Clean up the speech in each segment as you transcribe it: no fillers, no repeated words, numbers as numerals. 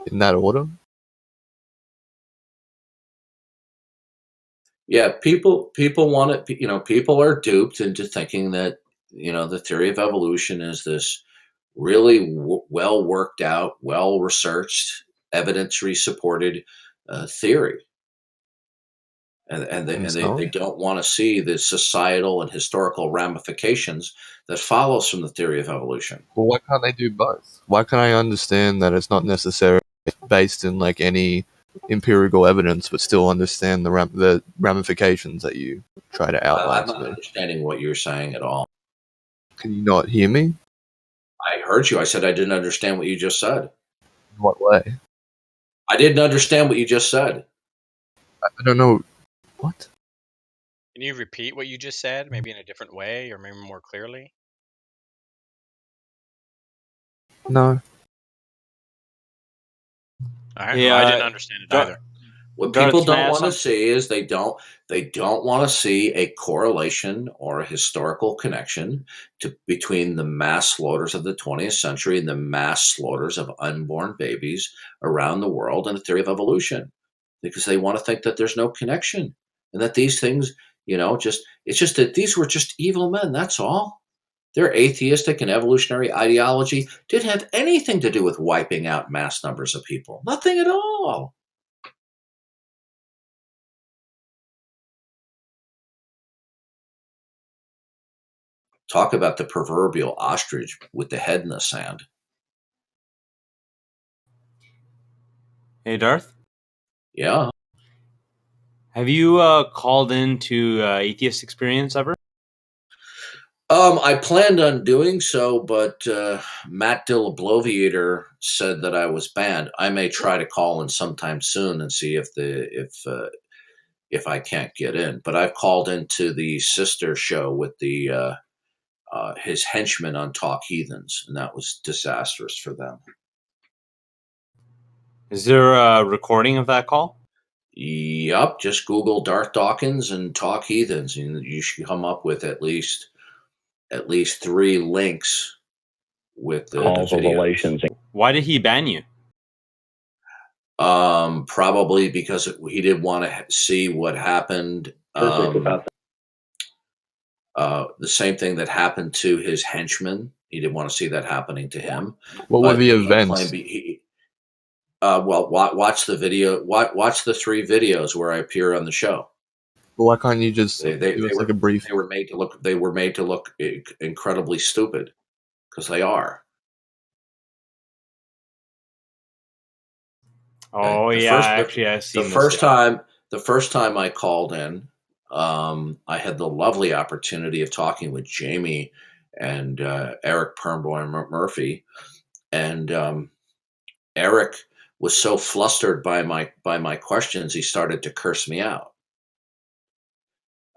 in that order? Yeah, people want it. People are duped into thinking that the theory of evolution is this really well worked out, well researched, evidentiary supported theory, and And they so, don't want to see the societal and historical ramifications that follows from the theory of evolution. well, why can't they do both? Why can't I understand that it's not necessarily based in like any empirical evidence, but still understand the ramifications that you try to outline I'm to not me? understanding what you're saying at all. Can you not hear me? I heard you. I said I didn't understand what you just said. In what way? I didn't understand what you just said. I don't know. What? Can you repeat what you just said, maybe in a different way or maybe more clearly? No. All right. Hey, Well, I didn't understand it either. What Darth, people can I don't ask want to something? see is they don't want to see a correlation or a historical connection between the mass slaughters of the 20th century and the mass slaughters of unborn babies around the world and the theory of evolution, because they want to think that there's no connection and that these things, it's just that these were just evil men. That's all. Their atheistic and evolutionary ideology didn't have anything to do with wiping out mass numbers of people. Nothing at all. Talk about the proverbial ostrich with the head in the sand. Hey, Darth. Yeah. Have you called into Atheist Experience ever? I planned on doing so, but Matt Dillabloviator said that I was banned. I may try to call in sometime soon and see if I can't get in. But I've called into the sister show with the his henchmen on Talk Heathens, and that was disastrous for them. Is there a recording of that call? Yup, just Google Darth Dawkins and Talk Heathens, and you should come up with at least 3 links with the videos. Why did he ban you? Probably because he didn't want to see what happened. The same thing that happened to his henchmen. He didn't want to see that happening to him. What were the He events? claimed well, watch the video. Watch the 3 videos where I appear on the show. Well, why can't you just They give us like a brief? They were made to look incredibly stupid, because they are. Oh, yeah, actually, I've seen the first time I called in, I had the lovely opportunity of talking with Jamie and Eric Pernborn Murphy, and Eric was so flustered by my questions, he started to curse me out.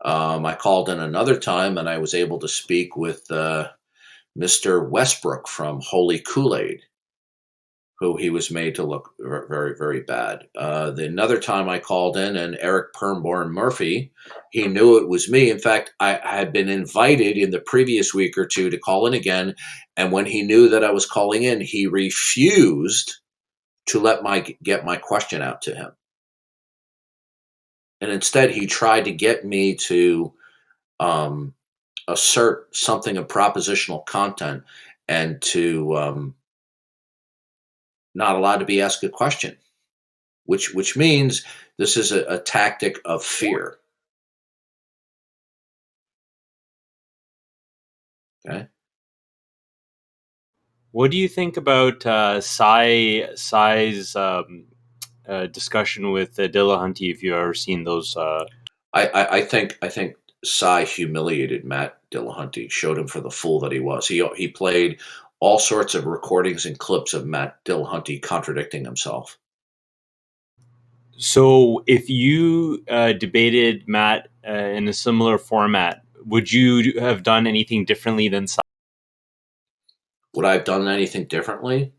I called in another time, and I was able to speak with Mr. Westbrook from Holy Kool-Aid, who he was made to look very, very bad. Another time I called in, and Eric Pernborn Murphy, he knew it was me. In fact, I had been invited in the previous week or two to call in again, and when he knew that I was calling in, he refused to get my question out to him. And instead, he tried to get me to assert something of propositional content and to not allowed to be asked a question, which means this is a tactic of fear. Okay. What do you think about Psy's discussion with Dillahunty? If you've ever seen those, I think Cy humiliated Matt Dillahunty, showed him for the fool that he was. He played all sorts of recordings and clips of Matt Dillahunty contradicting himself. So, if you debated Matt in a similar format, would you have done anything differently than Psy? Would I have done anything differently?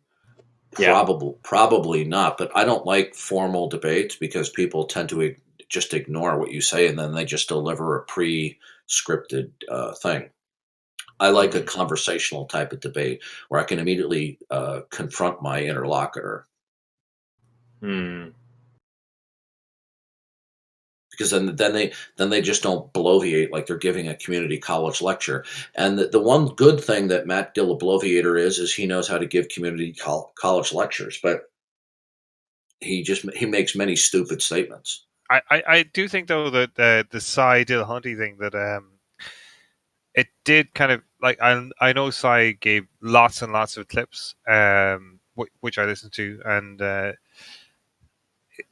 Yeah. Probably not. But I don't like formal debates because people tend to just ignore what you say, and then they just deliver a pre-scripted thing. I like a conversational type of debate where I can immediately confront my interlocutor. Hmm. Because then they just don't bloviate like they're giving a community college lecture. And the one good thing that Matt Dillabloviator is he knows how to give community college lectures, but he makes many stupid statements. I do think though that the Cy Dillahunty thing that it did kind of like I know Cy gave lots and lots of clips which I listened to, and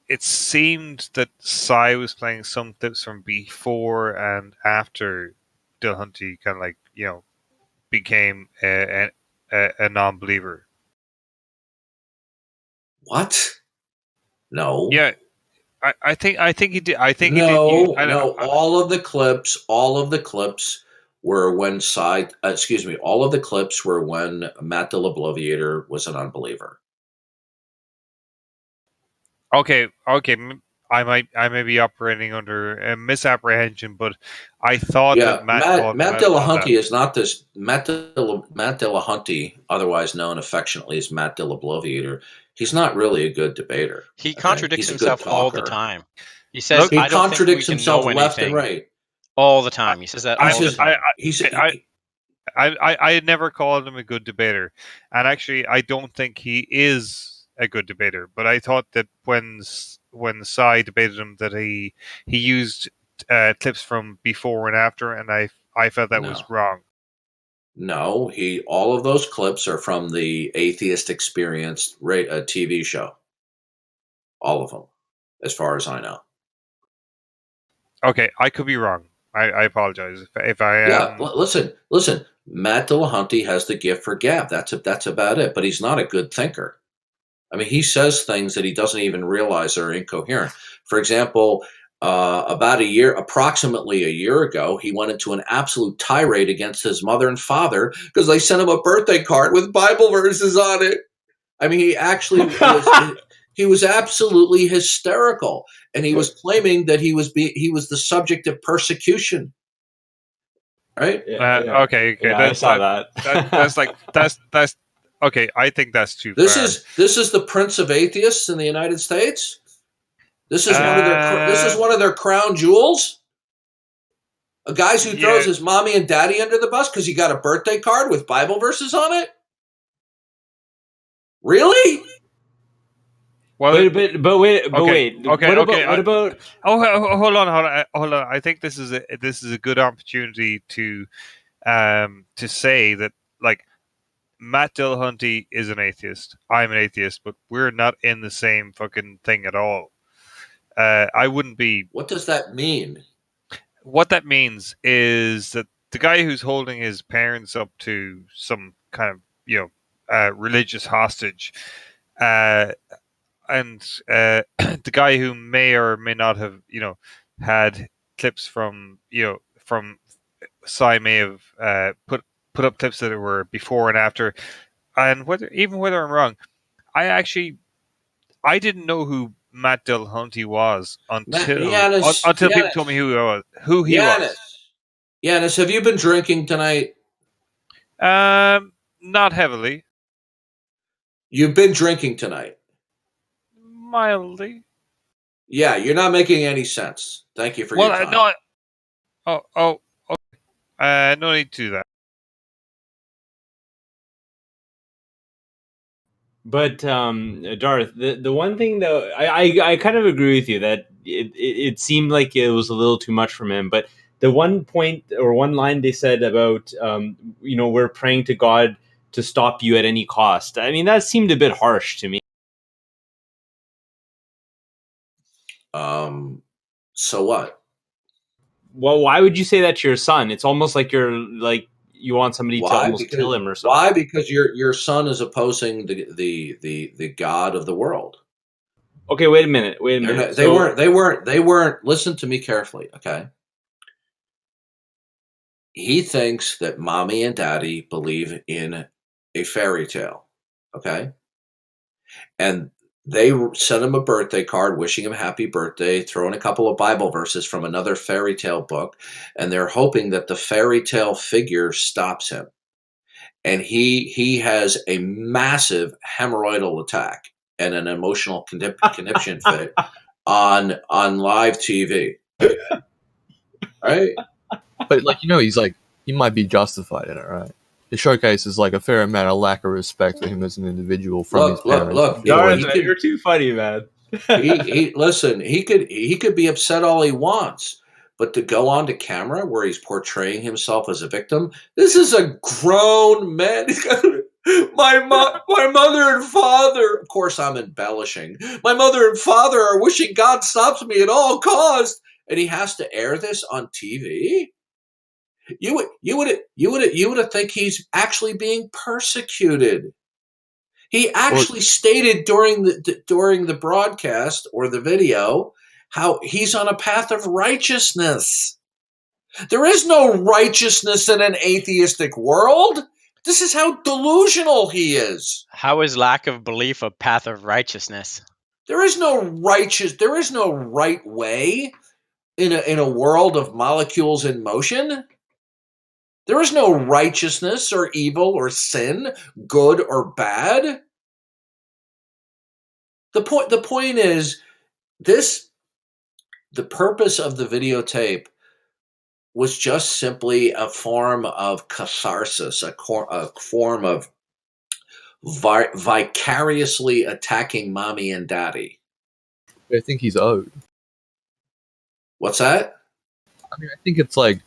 it seemed that Cy was playing some clips from before and after Dillahunty kind of like became a non-believer. What? No. Yeah, I think he did. I think No, he did. no. All of the clips were when all of the clips were when Matt Dillabloviator was an unbeliever. Okay. I may be operating under a misapprehension, but I thought that Matt called Matt him out on that. Dillahunty is not this Matt Dillahunty, otherwise known affectionately as Matt Dillabloviator. He's not really a good debater. He contradicts He's a good himself all the talker. time. He says, He "I don't think we contradicts can himself know left and anything." right. All the time. He says that all the time. I never called him a good debater, and actually, I don't think he is a good debater. But I thought that when Cy debated him, that he used clips from before and after, and I felt that was wrong. No, all of those clips are from the Atheist Experience TV show. All of them, as far as I know. Okay, I could be wrong. I apologize if I am. Yeah, listen. Matt Dillahunty has the gift for gab. That's about it. But he's not a good thinker. I mean, he says things that he doesn't even realize are incoherent. For example, approximately a year ago, he went into an absolute tirade against his mother and father because they sent him a birthday card with Bible verses on it. I mean, he actually he was absolutely hysterical, and he was claiming that he was the subject of persecution. Right? Okay. Yeah, I saw that. That's okay. I think that's too This far. This is the Prince of Atheists in the United States. This is one of their crown jewels. A guy who throws his mommy and daddy under the bus because he got a birthday card with Bible verses on it. Really? Well, but wait. Okay. What about? Hold on. I think this is a good opportunity to say that, like, Matt Dillahunty is an atheist. I'm an atheist, but we're not in the same fucking thing at all. I wouldn't be. What does that mean? What that means is that the guy who's holding his parents up to some kind of religious hostage, and the guy who may or may not have had clips from Cy may have put up clips that were before and after, and whether I'm wrong, I didn't know who Matt Dillahunty was until people told me who he was. Yanis, have you been drinking tonight? Not heavily. You've been drinking tonight. Mildly. Yeah, you're not making any sense. Thank you for your time. No need to do that. But Darth, the one thing though, I kind of agree with you that it seemed like it was a little too much from him. But the one point or one line they said about we're praying to God to stop you at any cost. I mean, that seemed a bit harsh to me. So what? Well, why would you say that to your son? It's almost like you want somebody to almost kill him or something. Why? Because your son is opposing the God of the world. Okay, wait a minute. They weren't. Listen to me carefully, okay? He thinks that mommy and daddy believe in a fairy tale, okay? And they sent him a birthday card wishing him happy birthday, throwing a couple of Bible verses from another fairy tale book, and they're hoping that the fairy tale figure stops him. And he has a massive hemorrhoidal attack. and an emotional conniption fit on live TV, right? But like he's like he might be justified in it, right? It showcases like a fair amount of lack of respect for him as an individual from his parents. Look. Darth, He could- you're too funny, man. Listen. He could be upset all he wants, but to go on to camera where he's portraying himself as a victim, this is a grown man. My mother and father. Of course, I'm embellishing. My mother and father are wishing God stops me at all costs, and he has to air this on TV. You would think he's actually being persecuted. He actually stated during the broadcast or the video how he's on a path of righteousness. There is no righteousness in an atheistic world. This is how delusional he is. How is lack of belief a path of righteousness? There is no right way in a world of molecules in motion. There is no righteousness or evil or sin, good or bad. The point is the purpose of the videotape was just simply a form of catharsis, a form of vicariously attacking mommy and daddy. I think he's owed. What's that? I mean, I think it's like,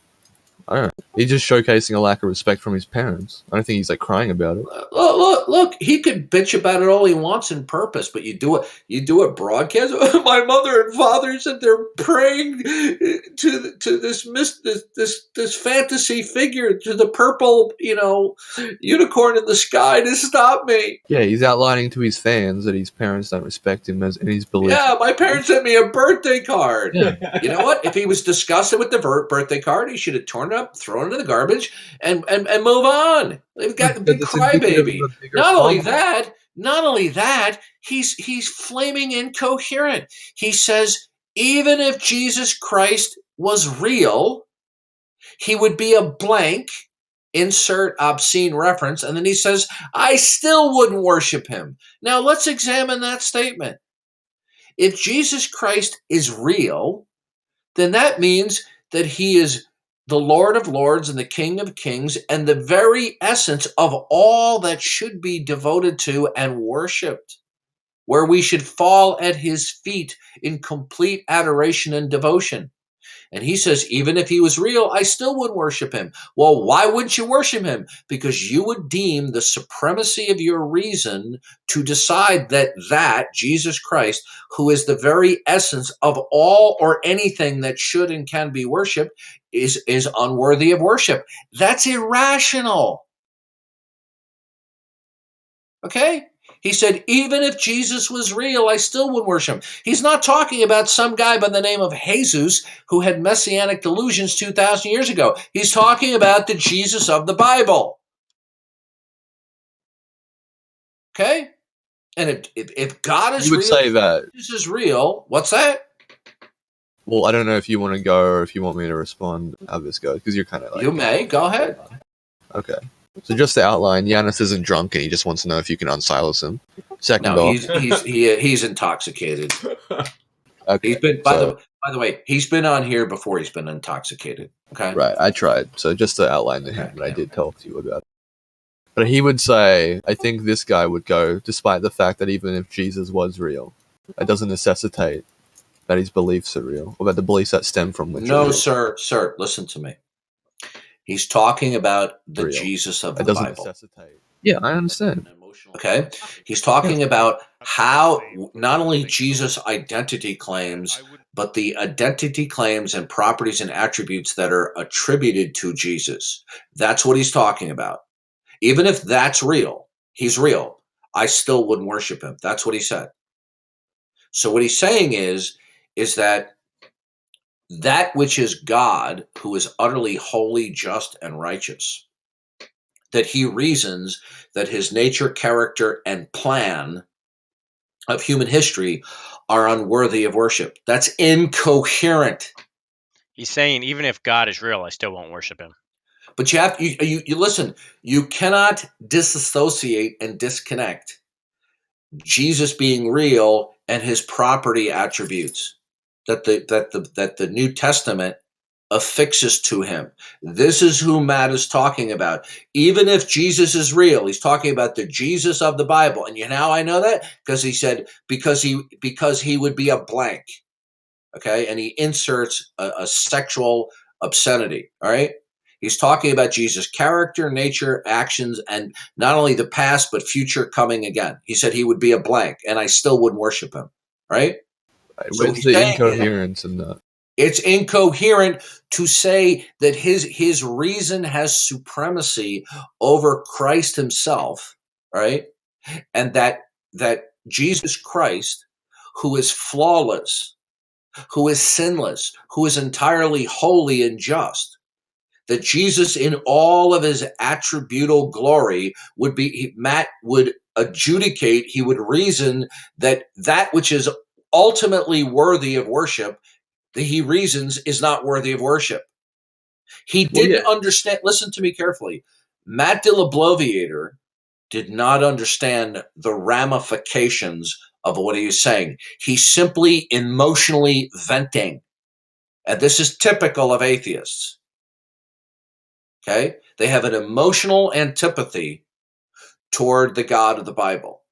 I don't know. He's just showcasing a lack of respect from his parents. I don't think he's like crying about it. Look, he could bitch about it all he wants in purpose, but you do it broadcast. My mother and father said they're praying to this fantasy figure, to the purple, unicorn in the sky to stop me. Yeah, he's outlining to his fans that his parents don't respect him as in his beliefs. Yeah, my parents sent me a birthday card. Yeah. You know what? If he was disgusted with the birthday card, he should have torn it up, thrown it in the garbage, and move on. They've got the big crybaby. Not only that, he's flaming incoherent. He says, even if Jesus Christ was real, he would be a blank, insert obscene reference, and then he says, I still wouldn't worship him. Now let's examine that statement. If Jesus Christ is real, then that means that he is the Lord of Lords and the King of Kings, and the very essence of all that should be devoted to and worshipped, where we should fall at his feet in complete adoration and devotion. And he says, even if he was real, I still wouldn't worship him. Well, why wouldn't you worship him? Because you would deem the supremacy of your reason to decide that Jesus Christ, who is the very essence of all or anything that should and can be worshipped, is unworthy of worship. That's irrational. Okay? He said, even if Jesus was real, I still would worship him. He's not talking about some guy by the name of Jesus who had messianic delusions 2,000 years ago. He's talking about the Jesus of the Bible. Okay? And if God is You would real, say that. Jesus is real. What's that? Well, I don't know if you want to go or if you want me to respond how this goes, because you're kind of like... You may. Go ahead. Okay. So just to outline, Giannis isn't drunk and he just wants to know if you can unsilence him. Second No, off... he's intoxicated. Okay, He's been, by the way, he's been on here before he's been intoxicated. Okay? Right, I tried. So just to outline to him, but I did talk to you about it. But he would say, I think this guy would go, despite the fact that even if Jesus was real, it doesn't necessitate that his beliefs are real, or that the beliefs that stem from which are No, real. sir, listen to me. He's talking about the Real. Jesus of It the doesn't Bible. necessitate. Yeah, I understand. Okay? He's talking about how not only Jesus' identity claims, but the identity claims and properties and attributes that are attributed to Jesus. That's what he's talking about. Even if that's real, he's real, I still wouldn't worship him. That's what he said. So what he's saying is that which is God, who is utterly holy, just, and righteous, that he reasons that his nature, character, and plan of human history are unworthy of worship. That's incoherent. He's saying, even if God is real, I still won't worship him. But you have you listen. You cannot disassociate and disconnect Jesus being real and his property attributes that the New Testament affixes to him. This is who Matt is talking about. Even if Jesus is real, he's talking about the Jesus of the Bible. And you know how I know that? Because he said, because he would be a blank. Okay, and he inserts a sexual obscenity. All right, he's talking about Jesus' character, nature, actions, and not only the past but future coming again. He said he would be a blank, and I still wouldn't worship him. Right? So Where's the incoherence in that? It's incoherent to say that his reason has supremacy over Christ himself, right? And that Jesus Christ, who is flawless, who is sinless, who is entirely holy and just, that Jesus in all of his attributable glory Matt would adjudicate, he would reason that which is ultimately worthy of worship, that he reasons is not worthy of worship. He didn't understand. Listen to me carefully. Matt de la Bloviator did not understand the ramifications of what he was saying. He's simply emotionally venting. And this is typical of atheists. Okay? They have an emotional antipathy toward the God of the Bible.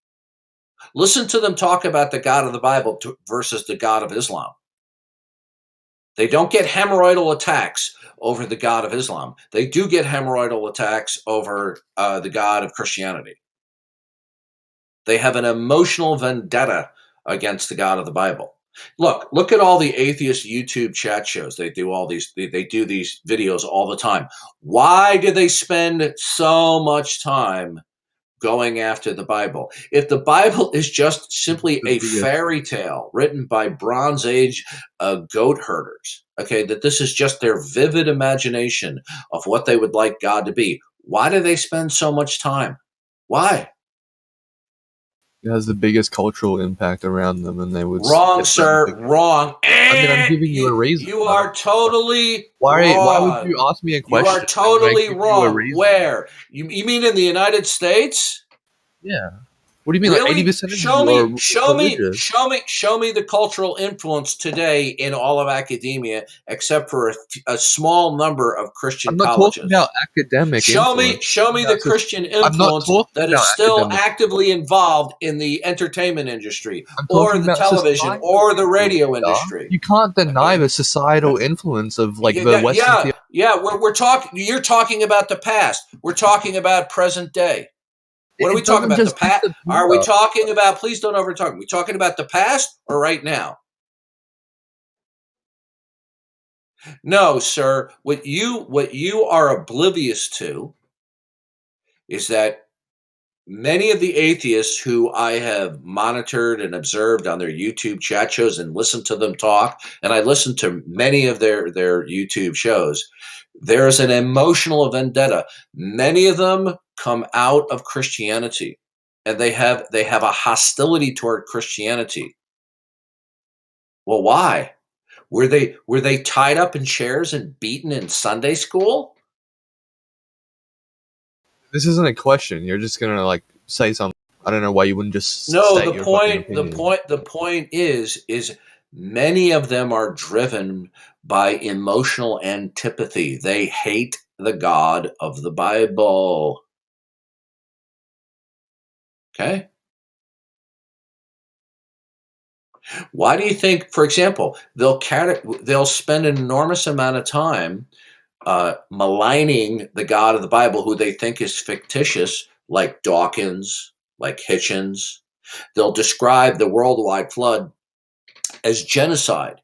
Listen to them talk about the God of the Bible versus the God of Islam. They don't get hemorrhoidal attacks over the God of Islam. They do get hemorrhoidal attacks over the God of Christianity. They have an emotional vendetta against the God of the Bible. Look at all the atheist YouTube chat shows. They do all these. They do these videos all the time. Why do they spend so much time going after the Bible? If the Bible is just simply a fairy tale written by Bronze Age goat herders, okay, that this is just their vivid imagination of what they would like God to be, why do they spend so much time? Why? It has the biggest cultural impact around them, and they would. Wrong, sir. Wrong. I mean, I'm giving you a reason. You are totally why? wrong. Why would you ask me a question? You are totally wrong. Where? You mean in the United States? Yeah. What do you mean? Really? Like 80% of show me the cultural influence today in all of academia, except for a small number of Christian colleges. I'm not talking about academic. Show me the Christian influence that is still actively involved in the entertainment industry, or the television, or the radio industry. You can't deny the societal influence of the Western. We're talking. You're talking about the past. We're talking about present day. What are we talking about? The past? Are we talking about? Please don't overtalk. Are we talking about the past or right now? No, sir. What you are oblivious to is that many of the atheists who I have monitored and observed on their YouTube chat shows and listened to them talk, and I listened to many of their YouTube shows, there is an emotional vendetta. Many of them come out of Christianity, and they have a hostility toward Christianity. Well, why? Were they tied up in chairs and beaten in Sunday school? This isn't a question. You're just gonna say something. I don't know why you wouldn't just. No, the point is many of them are driven by emotional antipathy. They hate the God of the Bible. Okay? Why do you think, for example, they'll spend an enormous amount of time maligning the God of the Bible, who they think is fictitious, like Dawkins, like Hitchens? They'll describe the worldwide flood as genocide,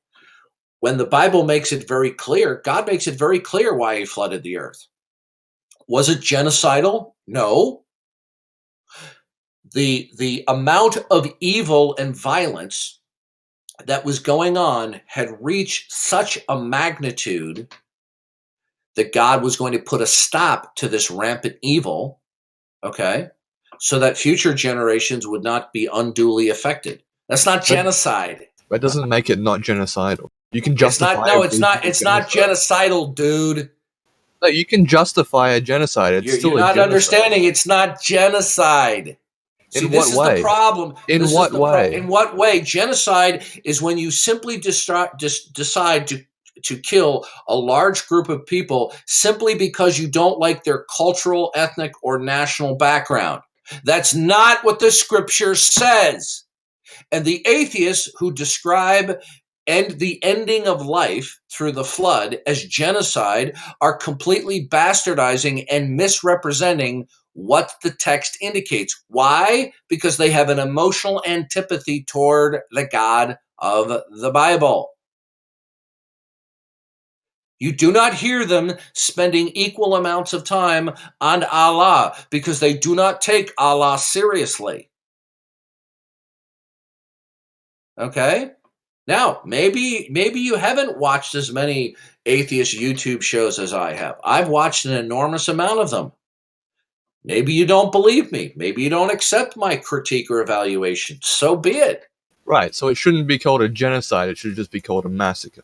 when the Bible makes it very clear, God makes it very clear why he flooded the earth. Was it genocidal? No. The amount of evil and violence that was going on had reached such a magnitude that God was going to put a stop to this rampant evil, okay, so that future generations would not be unduly affected. That's not genocide. That doesn't make it not genocidal. You can justify. It's not genocidal, dude. No, you can justify a genocide. You're not understanding. It's not genocide. See, In this what is way? the problem. In This what is the way? In what way? Genocide is when you simply decide to kill a large group of people simply because you don't like their cultural, ethnic, or national background. That's not what the scripture says. And the atheists who describe the ending of life through the flood as genocide are completely bastardizing and misrepresenting what the text indicates. Why? Because they have an emotional antipathy toward the God of the Bible. You do not hear them spending equal amounts of time on Allah because they do not take Allah seriously. Okay? Now, maybe you haven't watched as many atheist YouTube shows as I have. I've watched an enormous amount of them. Maybe you don't believe me. Maybe you don't accept my critique or evaluation. So be it. Right. So it shouldn't be called a genocide. It should just be called a massacre.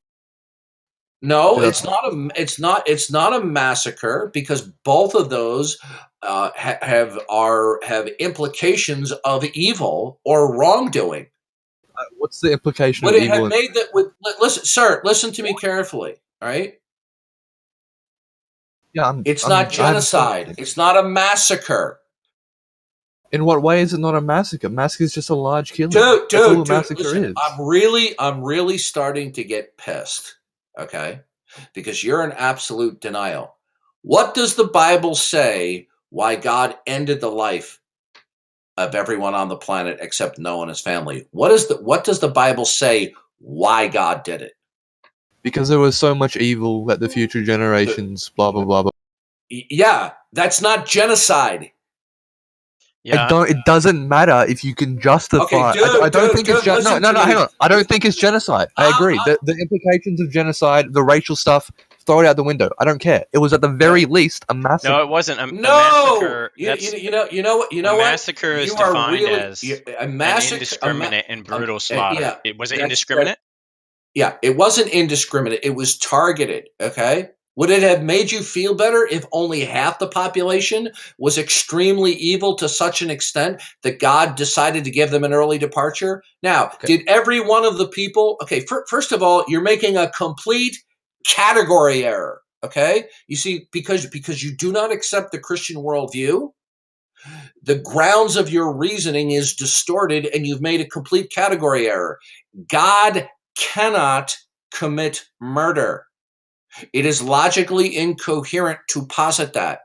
No, Yeah. it's not a massacre because both of those have implications of evil or wrongdoing. What's the implication Would of it have evil? made that? Listen, sir, listen to me carefully. All right. Yeah, It's not genocide. It's not a massacre. In what way is it not a massacre? Massacre is just a large killing. Dude, That's all a massacre listen, is. I'm really starting to get pissed, okay? Because you're in absolute denial. What does the Bible say why God ended the life of everyone on the planet except Noah and his family? What does the Bible say why God did it? Because there was so much evil that the future generations, blah blah blah blah. Yeah, that's not genocide. Yeah. It doesn't matter if you can justify. Okay, I don't think it's listen no, to me. hang on. I don't think it's genocide. I agree. The implications of genocide, the racial stuff, throw it out the window. I don't care. It was at the very least a massacre. No, it wasn't a No, massacre. That's you know what? a massacre is You are defined really as a an massacre, indiscriminate and brutal slaughter. yeah, Was it that's indiscriminate? yeah. It wasn't indiscriminate. It was targeted. Okay. Would it have made you feel better if only half the population was extremely evil to such an extent that God decided to give them an early departure? Now, Okay. did every one of the people? Okay, first of all, you're making a complete category error. Okay, you see, because you do not accept the Christian worldview, the grounds of your reasoning is distorted, and you've made a complete category error. God cannot commit murder. It is logically incoherent to posit that.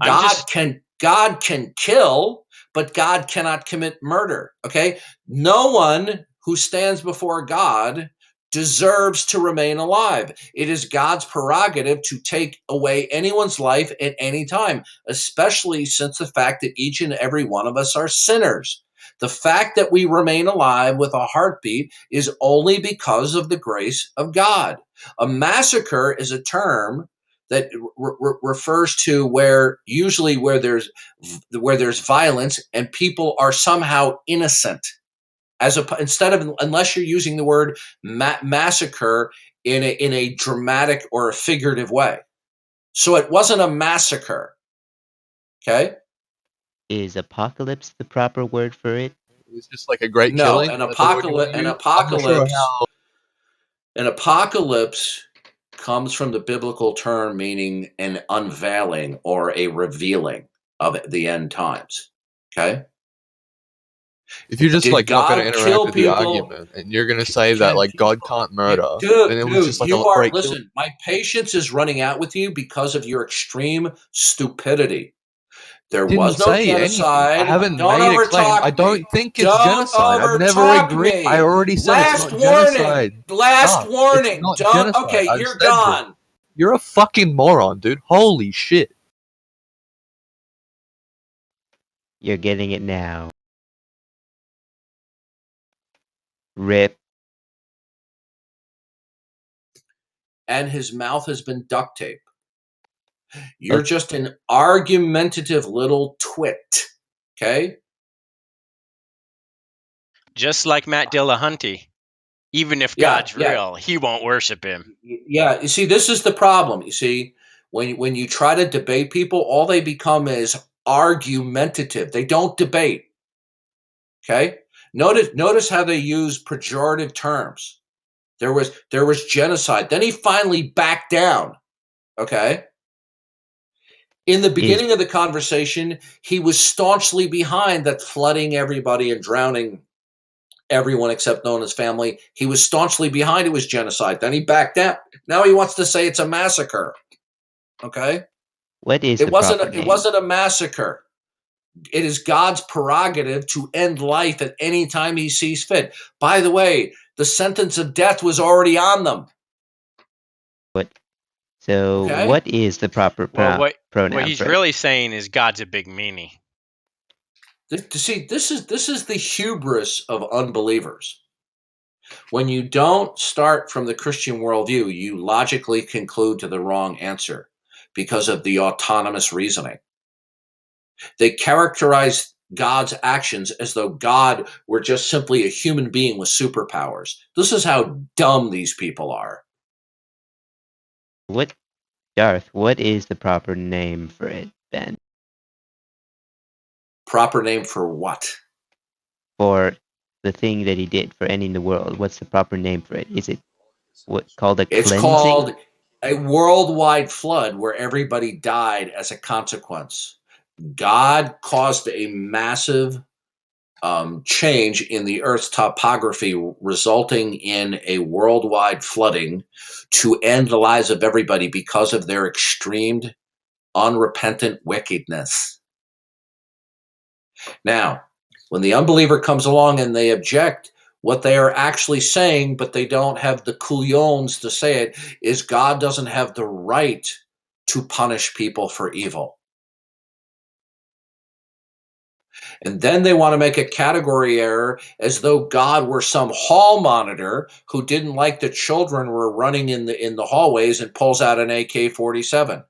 God can kill, but God cannot commit murder. Okay? No one who stands before God deserves to remain alive. It is God's prerogative to take away anyone's life at any time, especially since the fact that each and every one of us are sinners. The fact that we remain alive with a heartbeat is only because of the grace of God. A massacre is a term that refers to where there's violence and people are somehow innocent, unless you're using the word massacre in a dramatic or a figurative way. So it wasn't a massacre. Okay. Is apocalypse the proper word for it? It's just like a great No, killing. an That's the word you want to use? I'm not sure how. An apocalypse comes from the biblical term meaning an unveiling or a revealing of the end times. Okay. If you're just Did not going to God kill interact with the people? argument, and you're going to say that like God can't murder, Dude, then it was just like a great killing. listen, my patience is running out with you because of your extreme stupidity. There Didn't was no say anything. genocide. I haven't Don't made a claim. overtalk I don't me. think it's Don't genocide. I've never overtalk agreed. me. I already said it's Last not warning. genocide. Last No, warning. it's not Don't. genocide. Okay, I've you're said this. gone. You're a fucking moron, dude. Holy shit. You're getting it now. Rip. And his mouth has been duct tape. You're just an argumentative little twit. Okay? Just like Matt Dillahunty. Even if God's real, he won't worship him. Yeah, you see, this is the problem. You see, when you try to debate people, all they become is argumentative. They don't debate. Okay? Notice how they use pejorative terms. There was genocide. Then he finally backed down. Okay? In the beginning of the conversation, he was staunchly behind that flooding everybody and drowning everyone except known as family. He was staunchly behind it was genocide. Then he backed down. Now he wants to say it's a massacre. Okay? What is It the proper wasn't name? it wasn't a massacre. It is God's prerogative to end life at any time he sees fit. By the way, the sentence of death was already on them. So Okay? what is the proper Well, what pronoun he's for it? really saying is God's a big meanie. See, this is the hubris of unbelievers. When you don't start from the Christian worldview, you logically conclude to the wrong answer because of the autonomous reasoning. They characterize God's actions as though God were just simply a human being with superpowers. This is how dumb these people are. Darth, what is the proper name for it then? Proper name for what? For the thing that he did for ending the world, what's the proper name for it? Is it called a It's cleansing? called a worldwide flood where everybody died as a consequence. God caused a massive change in the Earth's topography, resulting in a worldwide flooding to end the lives of everybody because of their extreme, unrepentant wickedness. Now, when the unbeliever comes along and they object, what they are actually saying, but they don't have the couillons to say it, is God doesn't have the right to punish people for evil. And then they want to make a category error as though God were some hall monitor who didn't like the children were running in the hallways and pulls out an AK-47.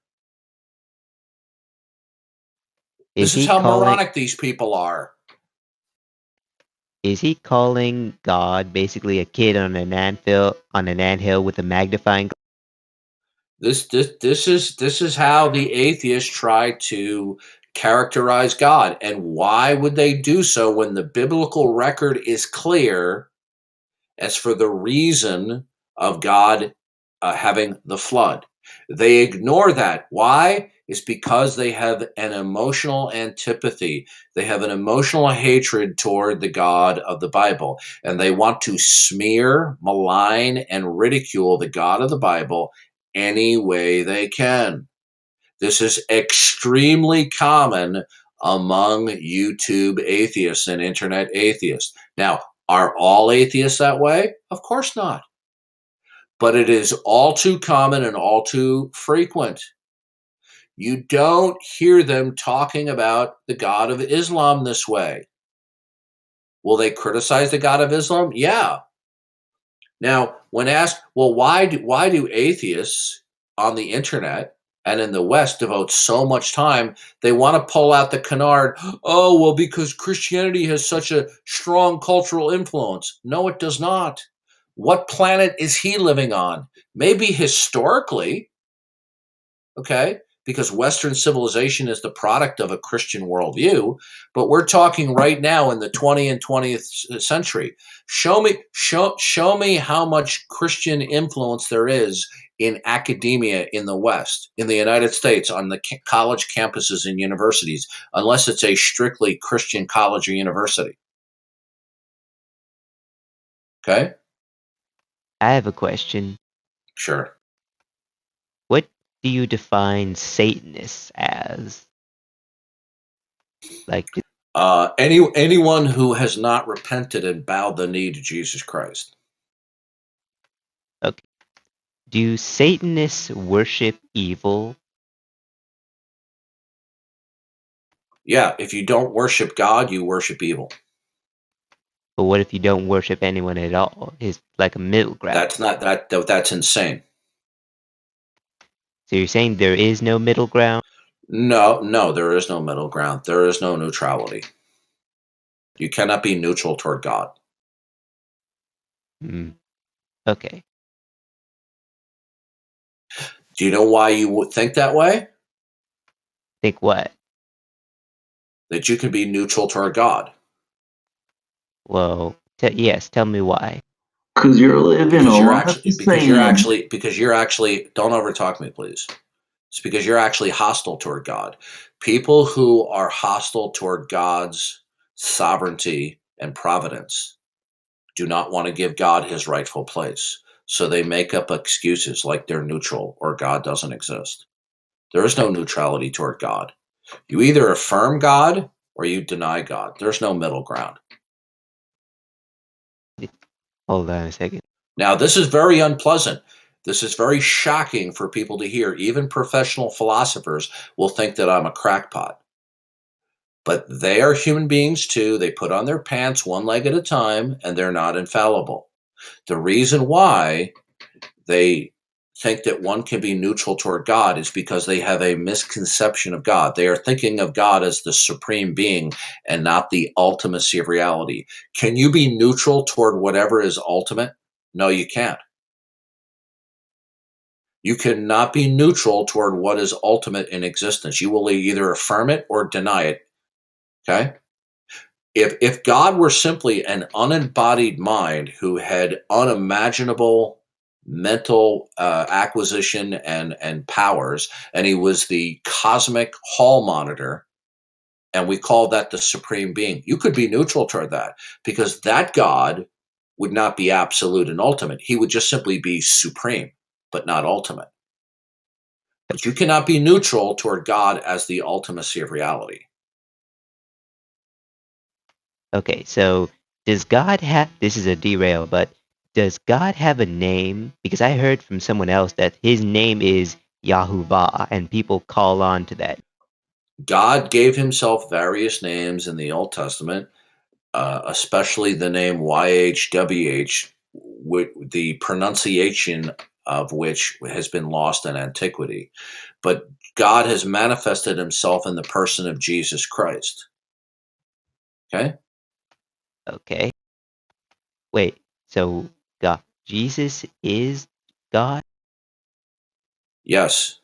This is how moronic these people are. Is he calling God basically a kid on an anthill with a magnifying glass? This is how the atheists try to characterize God. And why would they do so when the biblical record is clear as for the reason of God having the flood? They ignore that. Why? It's because they have an emotional antipathy. They have an emotional hatred toward the God of the Bible. And they want to smear, malign, and ridicule the God of the Bible any way they can. This is extremely common among YouTube atheists and internet atheists. Now, are all atheists that way? Of course not. But it is all too common and all too frequent. You don't hear them talking about the God of Islam this way. Will they criticize the God of Islam? Yeah. Now, when asked, well, why do atheists on the internet and in the West devote so much time? They want to pull out the canard. Oh, well, because Christianity has such a strong cultural influence. No, it does not. What planet is he living on? Maybe historically, okay, because Western civilization is the product of a Christian worldview, but we're talking right now in the 20th and 20th century. Show me how much Christian influence there is in academia in the West, in the United States, on the college campuses and universities, unless it's a strictly Christian college or university. Okay? I have a question. Sure. What do you define Satanists as? Anyone who has not repented and bowed the knee to Jesus Christ. Okay. Do Satanists worship evil? Yeah, if you don't worship God, you worship evil. But what if you don't worship anyone at all? It's like a middle ground. That's insane. So you're saying there is no middle ground? No, there is no middle ground. There is no neutrality. You cannot be neutral toward God. Okay. Do you know why you would think that way? Think what? That you can be neutral toward God. Well, yes, tell me why. Because you're living Because a you're lot actually the same. because you're actually don't overtalk me, please. It's because you're actually hostile toward God. People who are hostile toward God's sovereignty and providence do not want to give God his rightful place. So they make up excuses like they're neutral or God doesn't exist. There is no neutrality toward God. You either affirm God or you deny God. There's no middle ground. Hold on a second. Now, this is very unpleasant. This is very shocking for people to hear. Even professional philosophers will think that I'm a crackpot. But they are human beings too. They put on their pants one leg at a time, and they're not infallible. The reason why they think that one can be neutral toward God is because they have a misconception of God. They are thinking of God as the supreme being and not the ultimacy of reality. Can you be neutral toward whatever is ultimate? No, you can't. You cannot be neutral toward what is ultimate in existence. You will either affirm it or deny it. Okay? If God were simply an unembodied mind who had unimaginable mental acquisition and powers, and he was the cosmic hall monitor, and we call that the supreme being, you could be neutral toward that because that God would not be absolute and ultimate. He would just simply be supreme, but not ultimate. But you cannot be neutral toward God as the ultimacy of reality. Okay, so does God have, this is a derail, but does God have a name? Because I heard from someone else that his name is Yahuwah, and people call on to that. God gave himself various names in the Old Testament, especially the name YHWH, the pronunciation of which has been lost in antiquity. But God has manifested himself in the person of Jesus Christ. Okay? Okay. Wait, so God, Jesus is God? Yes.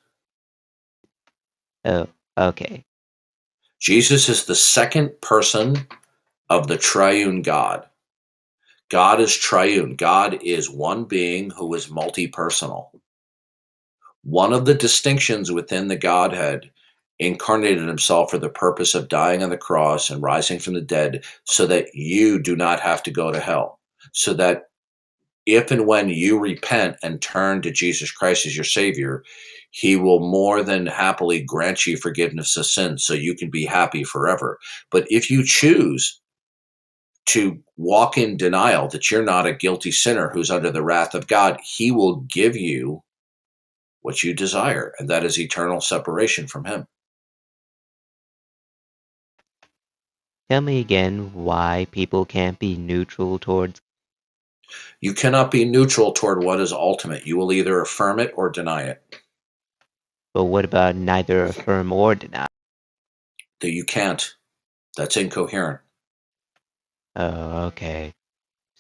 Oh, okay. Jesus is the second person of the triune God. God is triune. God is one being who is multi-personal. One of the distinctions within the Godhead incarnated himself for the purpose of dying on the cross and rising from the dead so that you do not have to go to hell. So that if and when you repent and turn to Jesus Christ as your Savior, he will more than happily grant you forgiveness of sins so you can be happy forever. But if you choose to walk in denial that you're not a guilty sinner who's under the wrath of God, he will give you what you desire, and that is eternal separation from him. Tell me again why people can't be neutral towards. You cannot be neutral toward what is ultimate. You will either affirm it or deny it. But what about neither affirm or deny? That you can't. That's incoherent. Oh, okay.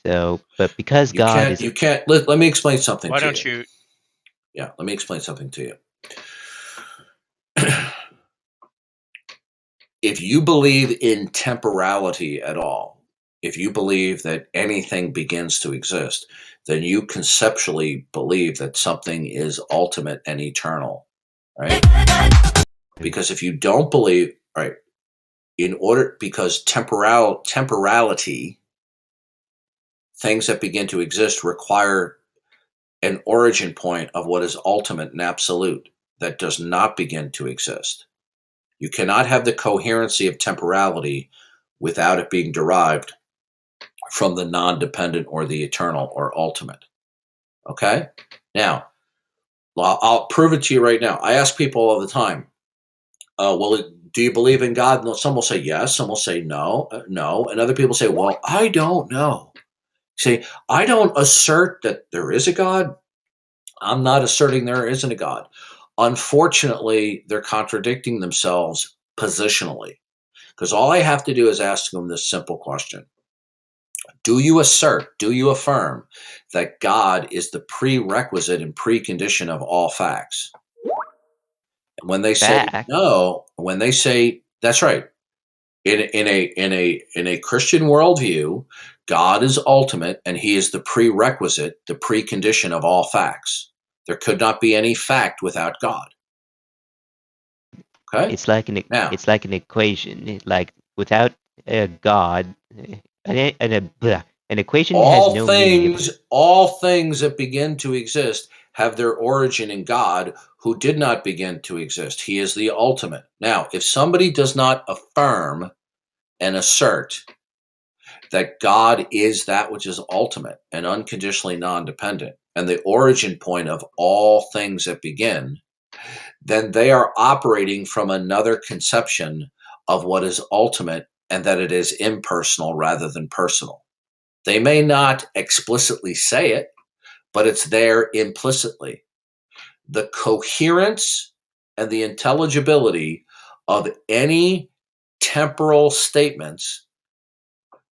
So, but because You God can't. is. You can't. Let me explain something Why to don't you. you? Yeah, let me explain something to you. If you believe in temporality at all, if you believe that anything begins to exist, then you conceptually believe that something is ultimate and eternal, right? Because if you don't believe, right, because temporality, things that begin to exist require an origin point of what is ultimate and absolute that does not begin to exist. You cannot have the coherency of temporality without it being derived from the non-dependent or the eternal or ultimate. Okay? Now, I'll prove it to you right now. I ask people all the time, well, do you believe in God? And some will say yes, some will say no, no. And other people say, well, I don't know. See, I don't assert that there is a God. I'm not asserting there isn't a God. Unfortunately, they're contradicting themselves positionally. Because all I have to do is ask them this simple question. Do you assert, do you affirm that God is the prerequisite and precondition of all facts? And when they say Fact. no, when they say, that's right. In a Christian worldview, God is ultimate, and He is the prerequisite, the precondition of all facts. There could not be any fact without God. Okay. It's like an equation. Like without a God, an equation has no meaning. All things that begin to exist have their origin in God, who did not begin to exist. He is the ultimate. Now, if somebody does not affirm and assert that God is that which is ultimate and unconditionally non-dependent, and the origin point of all things that begin, then they are operating from another conception of what is ultimate, and that it is impersonal rather than personal. They may not explicitly say it, but it's there implicitly. The coherence and the intelligibility of any temporal statements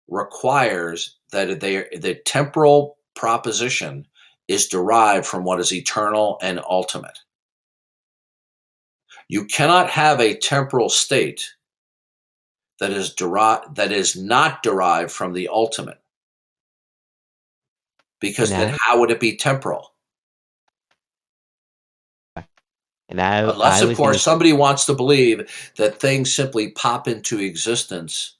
requires that the temporal proposition is derived from what is eternal and ultimate. You cannot have a temporal state that is not derived from the ultimate, because then how would it be temporal? Unless, of course, somebody wants to believe that things simply pop into existence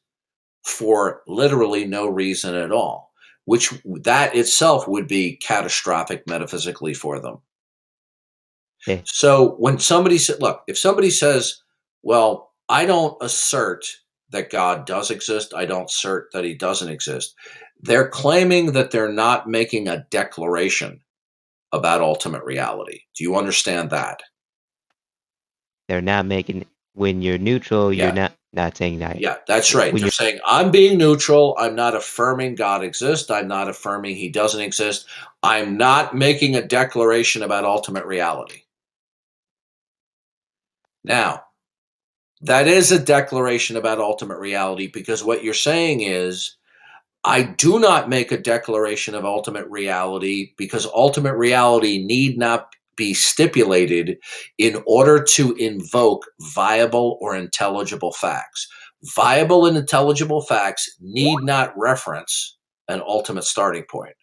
for literally no reason at all, which that itself would be catastrophic metaphysically for them. Okay. So when somebody said, look, if somebody says, well, I don't assert that God does exist, I don't assert that He doesn't exist, they're claiming that they're not making a declaration about ultimate reality. Do you understand that? They're not making, when you're neutral, you're not saying that. Yeah, that's right. They're saying, I'm being neutral. I'm not affirming God exists. I'm not affirming He doesn't exist. I'm not making a declaration about ultimate reality. Now, that is a declaration about ultimate reality, because what you're saying is, I do not make a declaration of ultimate reality because ultimate reality need not be stipulated in order to invoke viable or intelligible facts. Viable and intelligible facts need not reference an ultimate starting point.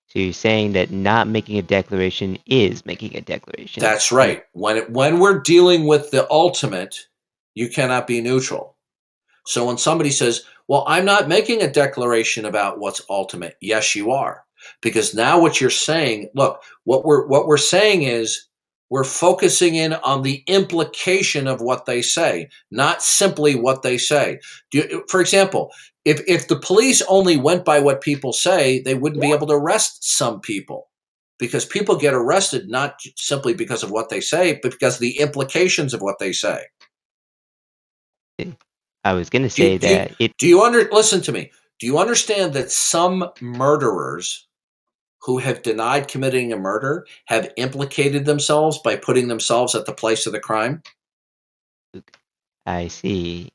So you're saying that not making a declaration is making a declaration. That's right. When we're dealing with the ultimate, you cannot be neutral. So when somebody says, well, I'm not making a declaration about what's ultimate. Yes, you are. Because now what you're saying, look, what we're saying is we're focusing in on the implication of what they say, not simply what they say. For example, if the police only went by what people say, they wouldn't be able to arrest some people, because people get arrested not simply because of what they say, but because of the implications of what they say. I was going to say listen to me. Do you understand that some murderers who have denied committing a murder have implicated themselves by putting themselves at the place of the crime? I see.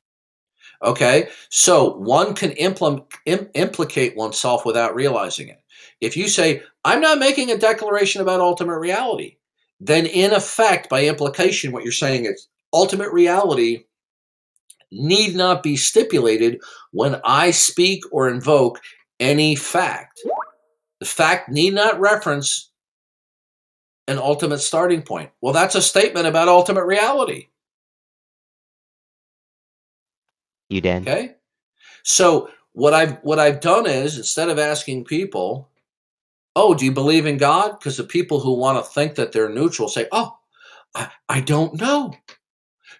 Okay, so one can implicate oneself without realizing it. If you say, I'm not making a declaration about ultimate reality, then in effect, by implication, what you're saying is ultimate reality need not be stipulated when I speak or invoke any fact. The fact need not reference an ultimate starting point. Well, that's a statement about ultimate reality. You did. Okay? So what I've done is, instead of asking people, oh, do you believe in God? Because the people who want to think that they're neutral say, oh, I don't know.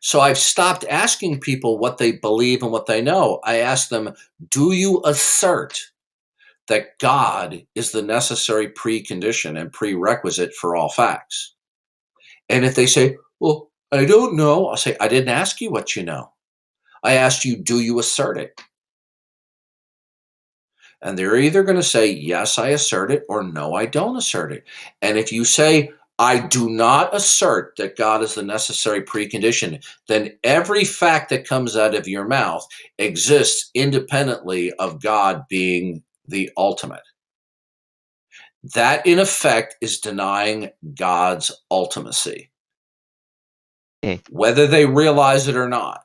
So I've stopped asking people what they believe and what they know. I ask them, do you assert that God is the necessary precondition and prerequisite for all facts? And if they say, well, I don't know, I'll say, I didn't ask you what you know. I asked you, do you assert it? And they're either going to say, yes, I assert it, or no, I don't assert it. And if you say, I do not assert that God is the necessary precondition, then every fact that comes out of your mouth exists independently of God being the ultimate. That, in effect, is denying God's ultimacy, whether they realize it or not.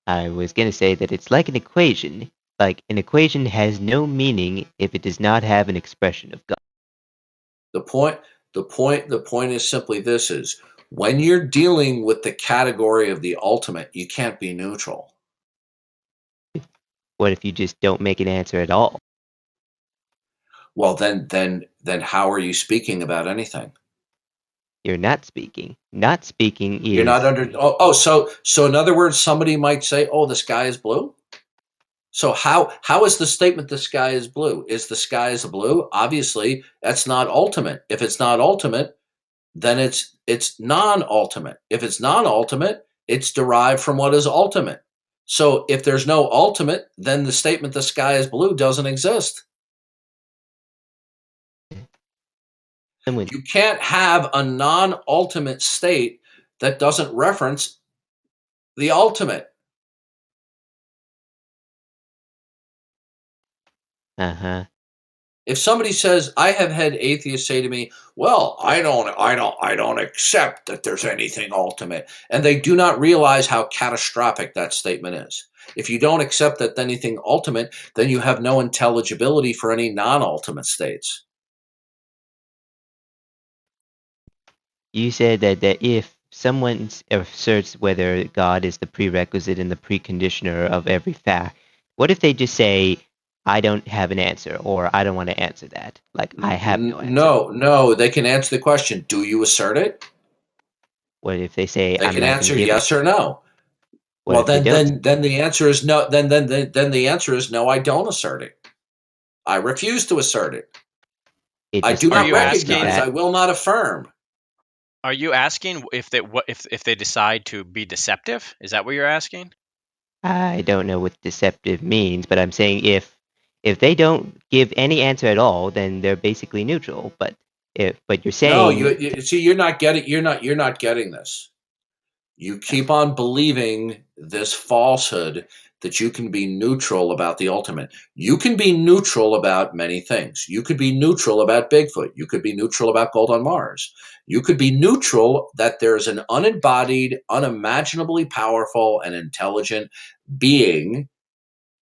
I was going to say that it's like an equation. Like an equation has no meaning if it does not have an expression of God. The point is simply this: is when you're dealing with the category of the ultimate, you can't be neutral. What if you just don't make an answer at all? Well, then how are you speaking about anything? You're not speaking. Not speaking You're is not under. So in other words, somebody might say, "Oh, the sky is blue." So how is the statement "the sky is blue"? Is the sky is blue? Obviously, that's not ultimate. If it's not ultimate, then it's non-ultimate. If it's non-ultimate, it's derived from what is ultimate. So if there's no ultimate, then the statement "the sky is blue" doesn't exist. someone. You can't have a non-ultimate state that doesn't reference the ultimate. Uh-huh. If somebody says, I have had atheists say to me, well, I don't accept that there's anything ultimate. And they do not realize how catastrophic that statement is. If you don't accept that anything ultimate, then you have no intelligibility for any non-ultimate states. You said that if someone asserts whether God is the prerequisite and the preconditioner of every fact, what if they just say, I don't have an answer, or I don't want to answer that? Like, I have no answer. No, they can answer the question, do you assert it? What if they say, They I'm can not going to answer give it? yes or no. What Well, if they don't? then the answer is no. Then the answer is no. I don't assert it. I refuse to assert it. It I just do Are not you asking- recognize. I will not affirm. Are you asking if they decide to be deceptive? Is that what you're asking? I don't know what deceptive means, but I'm saying if they don't give any answer at all, then they're basically neutral. But you're No, saying you see, you're not getting. You're not getting this. You keep on believing this falsehood that you can be neutral about the ultimate. You can be neutral about many things. You could be neutral about Bigfoot. You could be neutral about gold on Mars. You could be neutral that there's an unembodied, unimaginably powerful, and intelligent being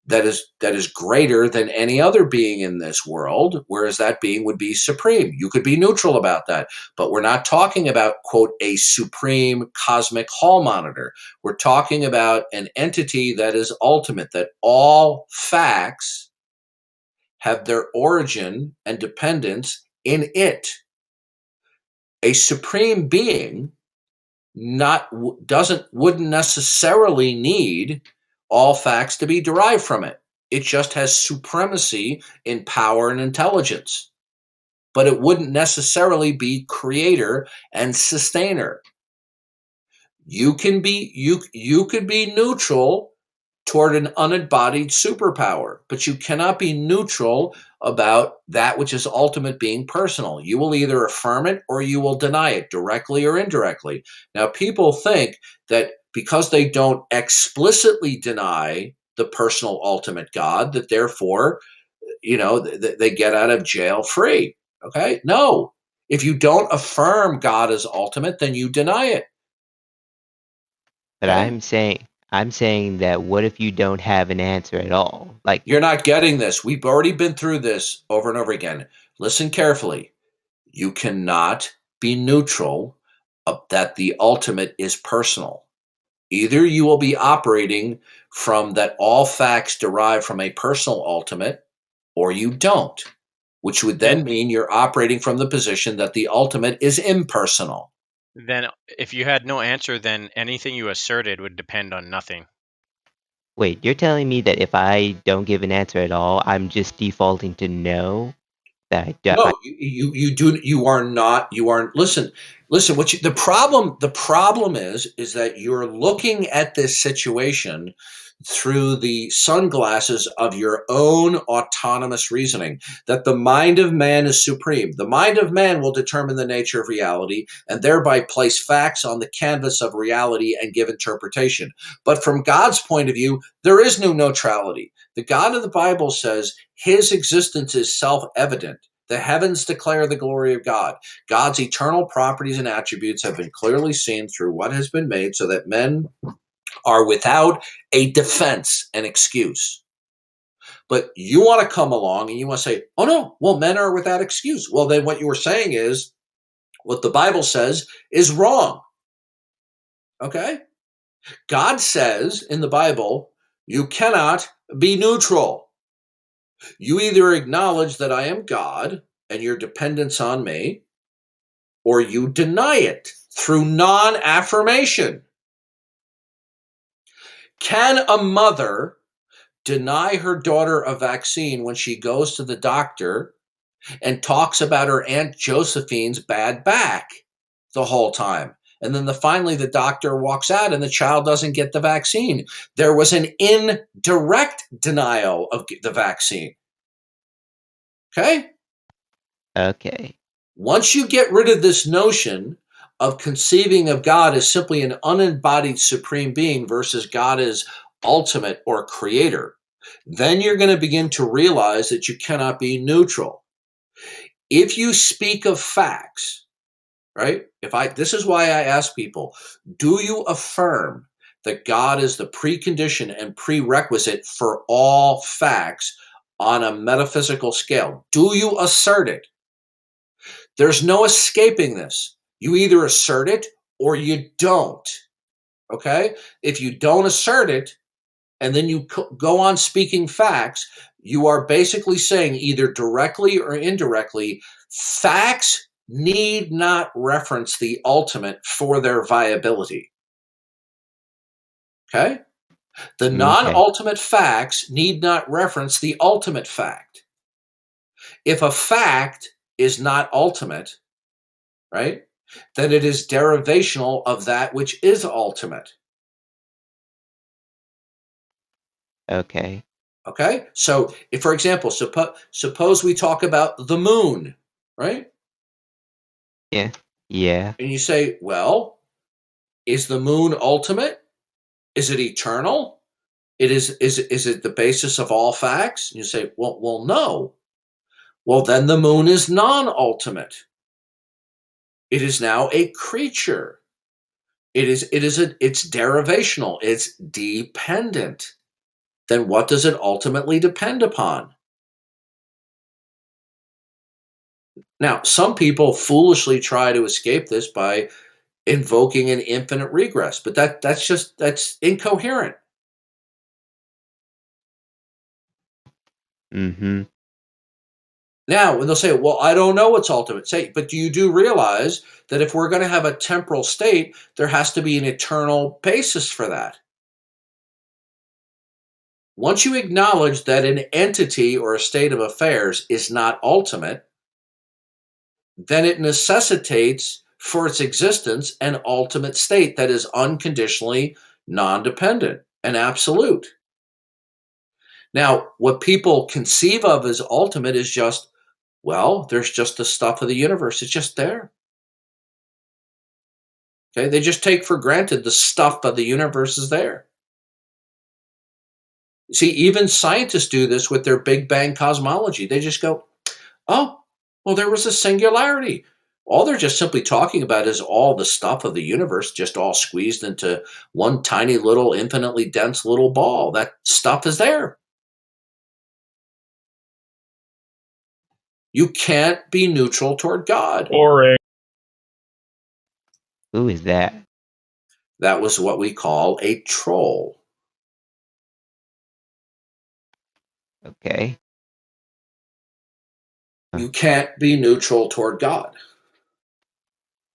that is greater than any other being in this world, whereas that being would be supreme. You could be neutral about that, but we're not talking about, quote, a supreme cosmic hall monitor. We're talking about an entity that is ultimate, that all facts have their origin and dependence in it. A supreme being wouldn't necessarily need all facts to be derived from it. It just has supremacy in power and intelligence, but it wouldn't necessarily be creator and sustainer. You could be neutral toward an unembodied superpower, but you cannot be neutral about that which is ultimate being personal. You will either affirm it or you will deny it, directly or indirectly. Now, people think that because they don't explicitly deny the personal ultimate God, that therefore, they get out of jail free. Okay? No. If you don't affirm God as ultimate, then you deny it. but Okay? I'm saying that what if you don't have an answer at all? Like You're not getting this. We've already been through this over and over again. Listen carefully. You cannot be neutral that the ultimate is personal. Either you will be operating from that all facts derive from a personal ultimate, or you don't, which would then mean you're operating from the position that the ultimate is impersonal. Then, if you had no answer, then anything you asserted would depend on nothing. wait, you're telling me that if I don't give an answer at all, I'm just defaulting to no? That I don't No, you are not. You aren't. Listen. The problem is that you're looking at this situation through the sunglasses of your own autonomous reasoning, that the mind of man is supreme. The mind of man will determine the nature of reality and thereby place facts on the canvas of reality and give interpretation. But from God's point of view, there is no neutrality. The God of the Bible says his existence is self-evident. The heavens declare the glory of God. God's eternal properties and attributes have been clearly seen through what has been made, so that men are without a defense and excuse. But you want to come along and you want to say, oh no, well, men are without excuse. Well, then what you were saying is what the Bible says is wrong. Okay? God says in the Bible, you cannot be neutral. You either acknowledge that I am God and your dependence on me, or you deny it through non-affirmation. Can a mother deny her daughter a vaccine when she goes to the doctor and talks about her Aunt Josephine's bad back the whole time? And then finally the doctor walks out and the child doesn't get the vaccine. There was an indirect denial of the vaccine. Okay? Okay. Once you get rid of this notion of conceiving of God as simply an unembodied supreme being versus God as ultimate or creator, then you're going to begin to realize that you cannot be neutral. If you speak of facts, right? This is why I ask people, do you affirm that God is the precondition and prerequisite for all facts on a metaphysical scale? Do you assert it? There's no escaping this. You either assert it or you don't. Okay? If you don't assert it and then you go on speaking facts, you are basically saying either directly or indirectly, facts need not reference the ultimate for their viability. Okay? The non-ultimate facts need not reference the ultimate fact. If a fact is not ultimate, right, then it is derivational of that which is ultimate. Okay. Okay? So, if, for example, suppose we talk about the moon, right? Yeah. Yeah. And you say, well, is the moon ultimate? Is it eternal? Is it the basis of all facts? And you say, well, no. Well, then the moon is non-ultimate. It is now a creature. It's derivational. It's dependent. Then what does it ultimately depend upon? Now, some people foolishly try to escape this by invoking an infinite regress, but that's incoherent. Mm-hmm. Now, when they'll say, well, I don't know what's ultimate, say, but you do realize that if we're going to have a temporal state, there has to be an eternal basis for that. Once you acknowledge that an entity or a state of affairs is not ultimate, then it necessitates for its existence an ultimate state that is unconditionally non-dependent and absolute. Now, what people conceive of as ultimate is just, well, there's just the stuff of the universe. It's just there. Okay, they just take for granted the stuff of the universe is there. See, even scientists do this with their Big Bang cosmology. They just go, oh, well, there was a singularity. All they're just simply talking about is all the stuff of the universe just all squeezed into one tiny little infinitely dense little ball. That stuff is there. You can't be neutral toward God. Boring. Who is that? That was what we call a troll. Okay. You can't be neutral toward God.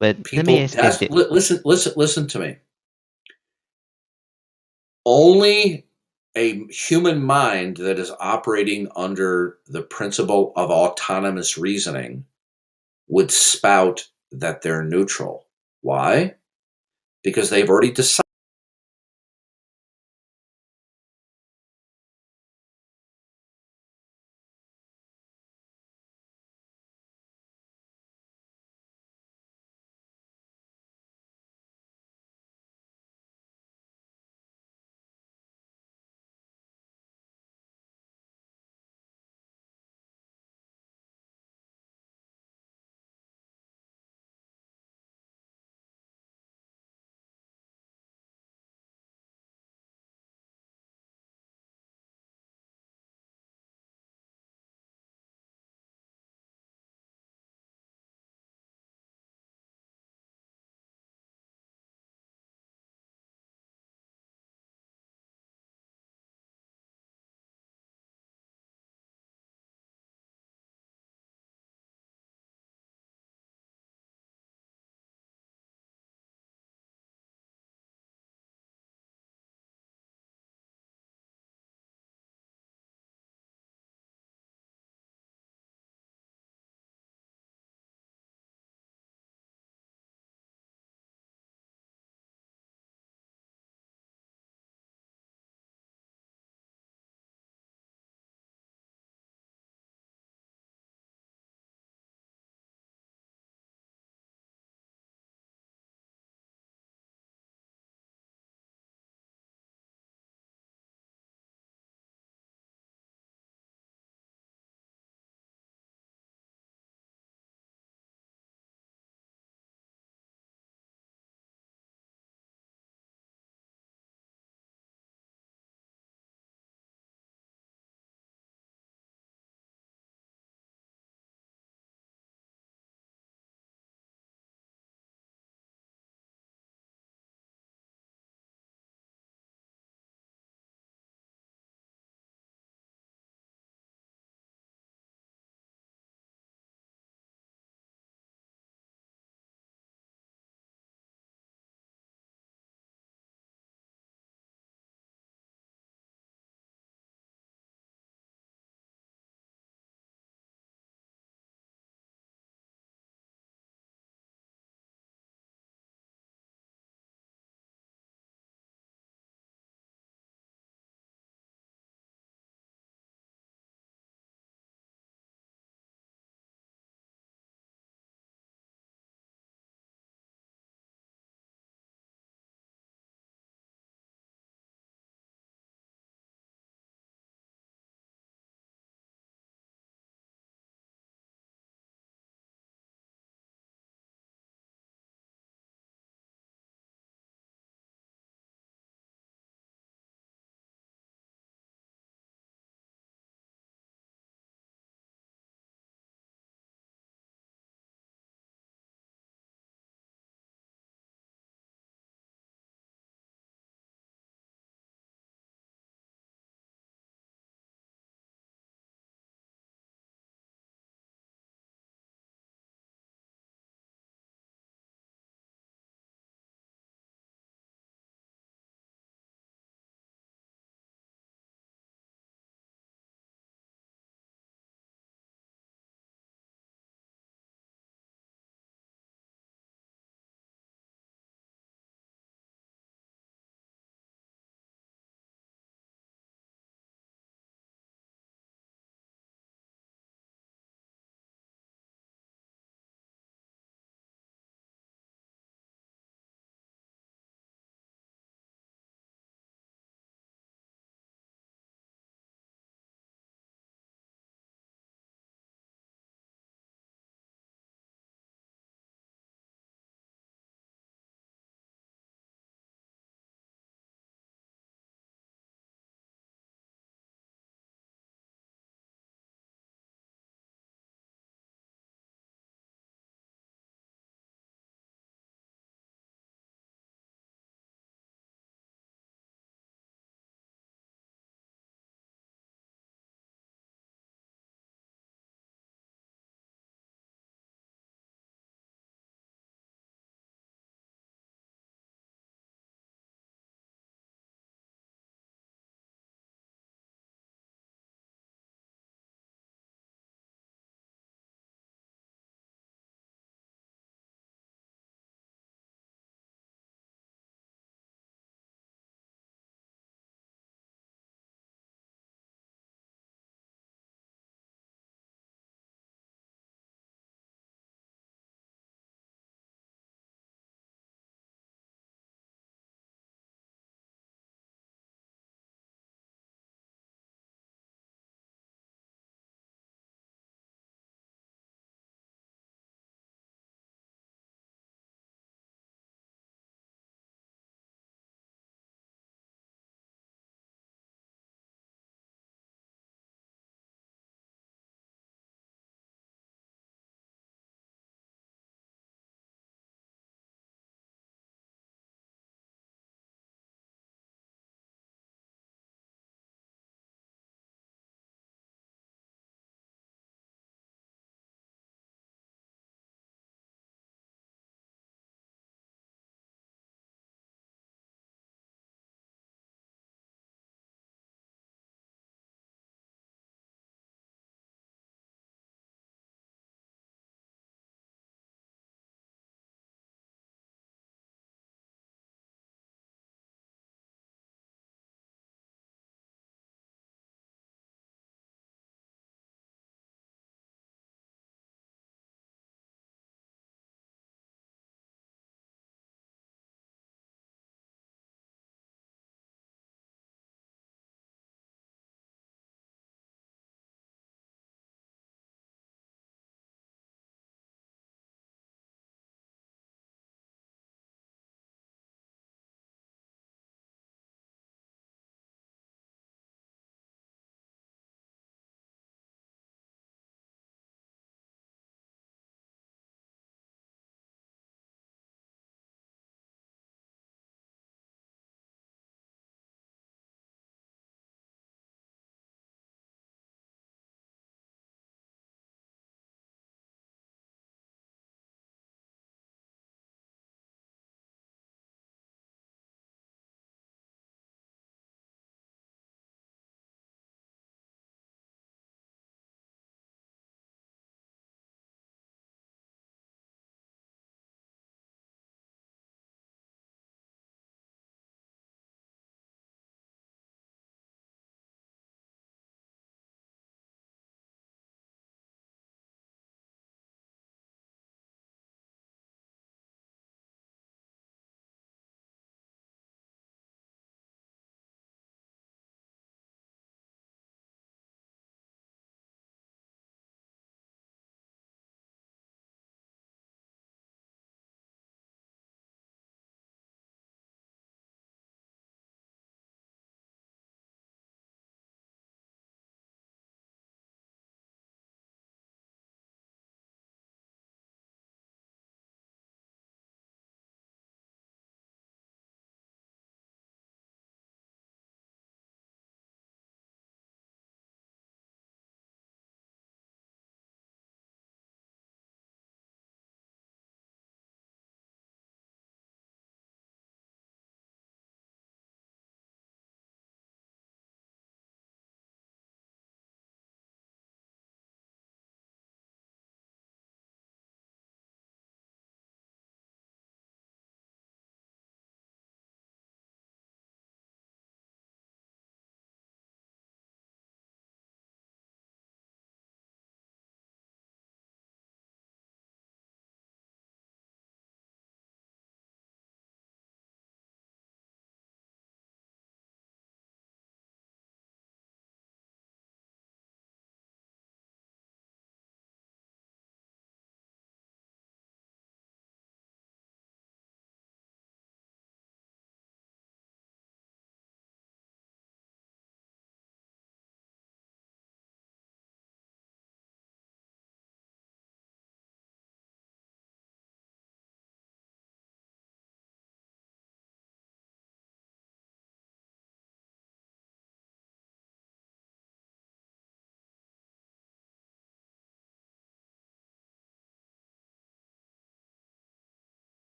But let People, me ask you. listen to me. Only a human mind that is operating under the principle of autonomous reasoning would spout that they're neutral. Why? Because they've already decided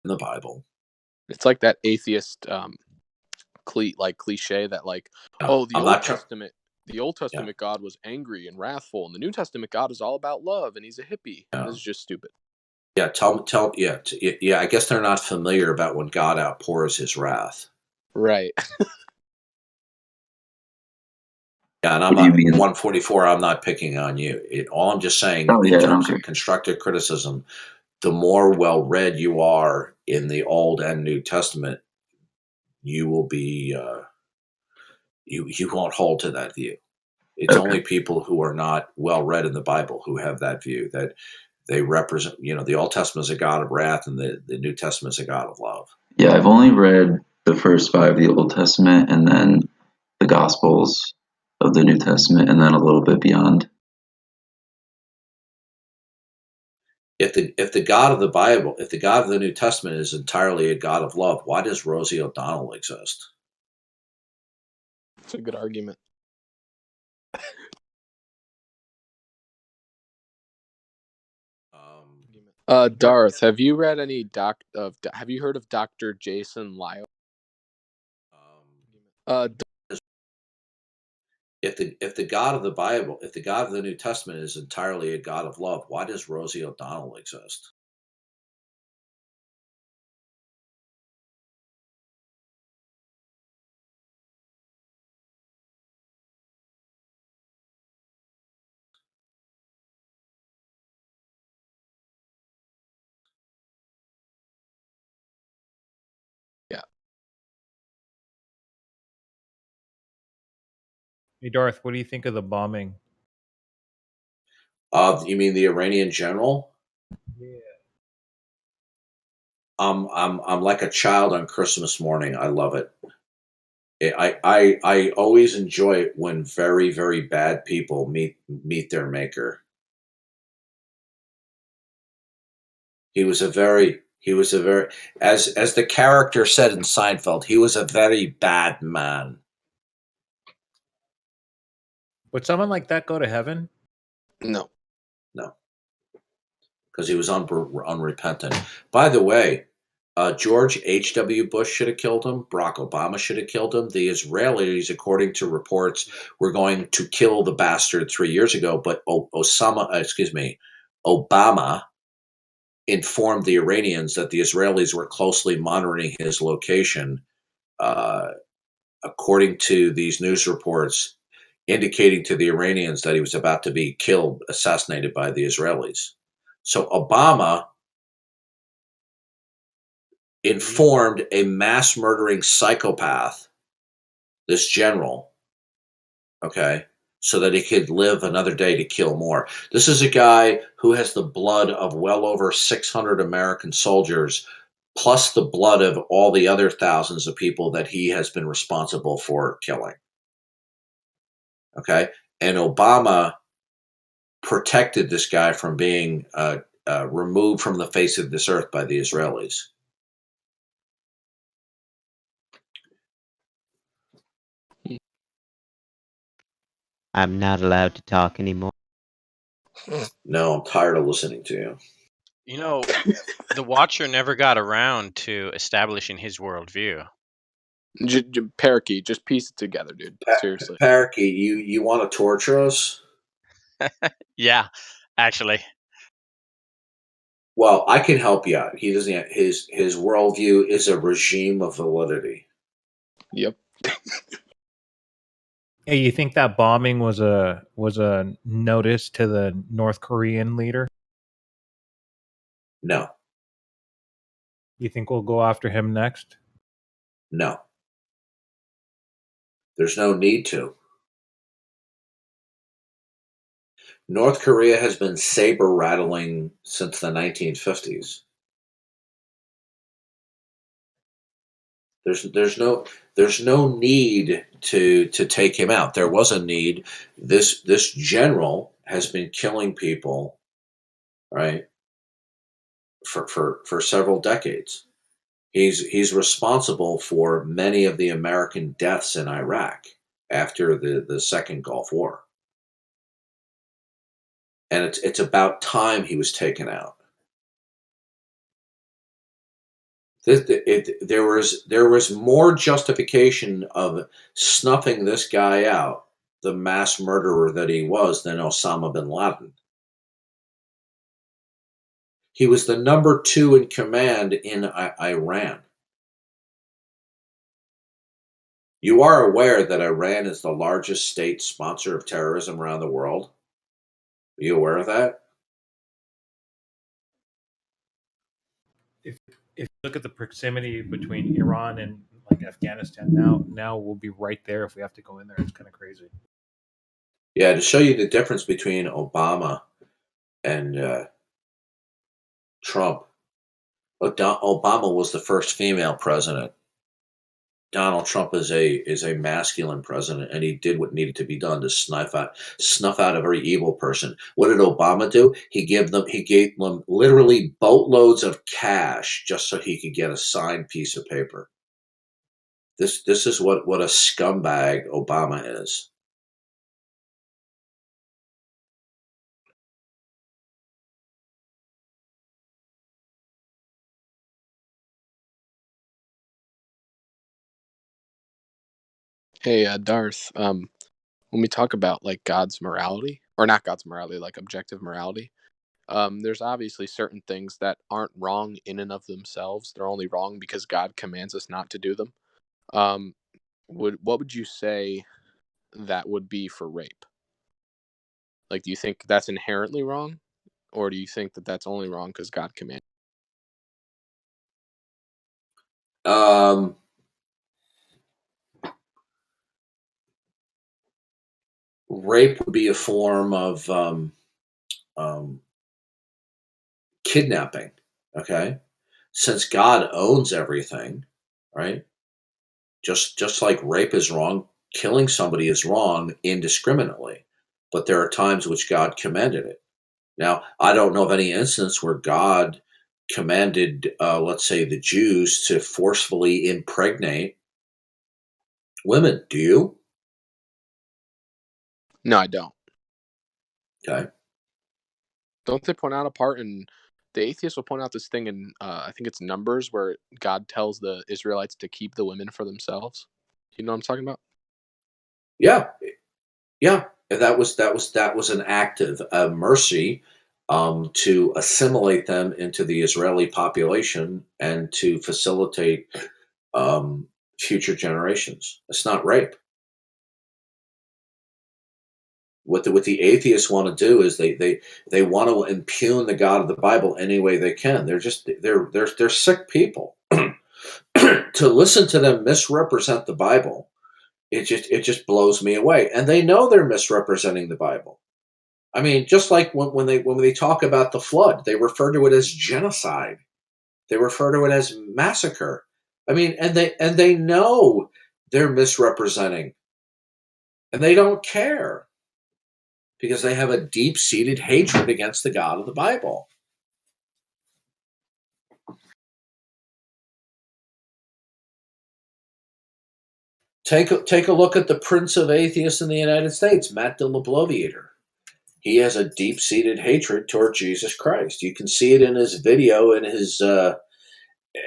in the Bible. It's like that atheist cliche that the I'm Old not Testament God was angry and wrathful, and the New Testament God is all about love, and he's a hippie. This is just stupid. Yeah, I guess they're not familiar about when God outpours his wrath. Right. Yeah, and I'm not 144. I'm not picking on you. All I'm just saying, in terms of constructive criticism, the more well-read you are in the Old and New Testament, you will be you won't hold to that view. It's only people who are not well-read in the Bible who have that view, that they represent. The Old Testament is a God of wrath, and the New Testament is a God of love. Yeah, I've only read the first 5 of the Old Testament, and then the Gospels of the New Testament, and then a little bit beyond. If the God of the Bible, if the God of the New Testament is entirely a God of love, why does Rosie O'Donnell exist? It's a good argument. Darth, have you read any have you heard of Dr. Jason Lyle? If the God of the Bible, if the God of the New Testament is entirely a God of love, why does Rosie O'Donnell exist? Yeah. Hey Darth, what do you think of the bombing? You mean the Iranian general? Yeah. I'm like a child on Christmas morning. I love it. I always enjoy it when very, very bad people meet their maker. He was a very as the character said in Seinfeld, he was a very bad man. Would someone like that go to heaven? No. Because he was unrepentant. By the way, George H.W. Bush should have killed him. Barack Obama should have killed him. The Israelis, according to reports, were going to kill the bastard 3 years ago, but Obama informed the Iranians that the Israelis were closely monitoring his location, according to these news reports, indicating to the Iranians that he was about to be assassinated by the Israelis. So Obama informed a mass murdering psychopath, this general, okay, so that he could live another day to kill more. This is a guy who has the blood of well over 600 American soldiers, plus the blood of all the other thousands of people that he has been responsible for killing. Okay, and Obama protected this guy from being removed from the face of this earth by the Israelis. I'm not allowed to talk anymore. No, I'm tired of listening to you. You know, the Watcher never got around to establishing his worldview. Parakeet, just piece it together, dude. Seriously. Parakeet, you want to torture us? Yeah, actually. Well, I can help you out. He doesn't. His worldview is a regime of validity. Yep. Hey, you think that bombing was a notice to the North Korean leader? No. You think we'll go after him next? No. There's no need to. North Korea has been saber rattling since the 1950s. There's no need to take him out. There was a need. This general has been killing people, right, for several decades. He's responsible for many of the American deaths in Iraq after the second Gulf War. And it's about time he was taken out. There was more justification of snuffing this guy out, the mass murderer that he was, than Osama bin Laden. He was the number 2 in command in Iran. You are aware that Iran is the largest state sponsor of terrorism around the world? Are you aware of that? If you look at the proximity between Iran and like Afghanistan, now we'll be right there if we have to go in there. It's kind of crazy. Yeah, to show you the difference between Obama and Trump. Obama was the first female president. Donald Trump is a masculine president, and he did what needed to be done to snuff out a very evil person. What did Obama do? He gave them literally boatloads of cash just so he could get a signed piece of paper. This is what a scumbag Obama is. Hey, Darth. When we talk about like God's morality, or not God's morality, like objective morality, there's obviously certain things that aren't wrong in and of themselves. They're only wrong because God commands us not to do them. Um, what would you say that would be for rape? Like, do you think that's inherently wrong, or do you think that that's only wrong because God commanded? Rape would be a form of kidnapping. Okay, since God owns everything, right? Just like rape is wrong, killing somebody is wrong indiscriminately. But there are times which God commanded it. Now, I don't know of any instance where God commanded, let's say, the Jews to forcefully impregnate women. Do you? No, I don't. Okay. Don't they point out a part in the atheists will point out this thing in I think it's Numbers where God tells the Israelites to keep the women for themselves. You know what I'm talking about? Yeah, yeah. That was an act of mercy to assimilate them into the Israeli population and to facilitate future generations. It's not rape. What the atheists want to do is they want to impugn the God of the Bible any way they can. They're sick people. To listen to them misrepresent the Bible, it just blows me away. And they know they're misrepresenting the Bible. I mean, just like when they talk about the flood, they refer to it as genocide. They refer to it as massacre. I mean, and they know they're misrepresenting, and they don't care because they have a deep-seated hatred against the God of the Bible. Take a look at the Prince of Atheists in the United States, Matt Dillabloviator. He has a deep-seated hatred toward Jesus Christ. You can see it in his video and his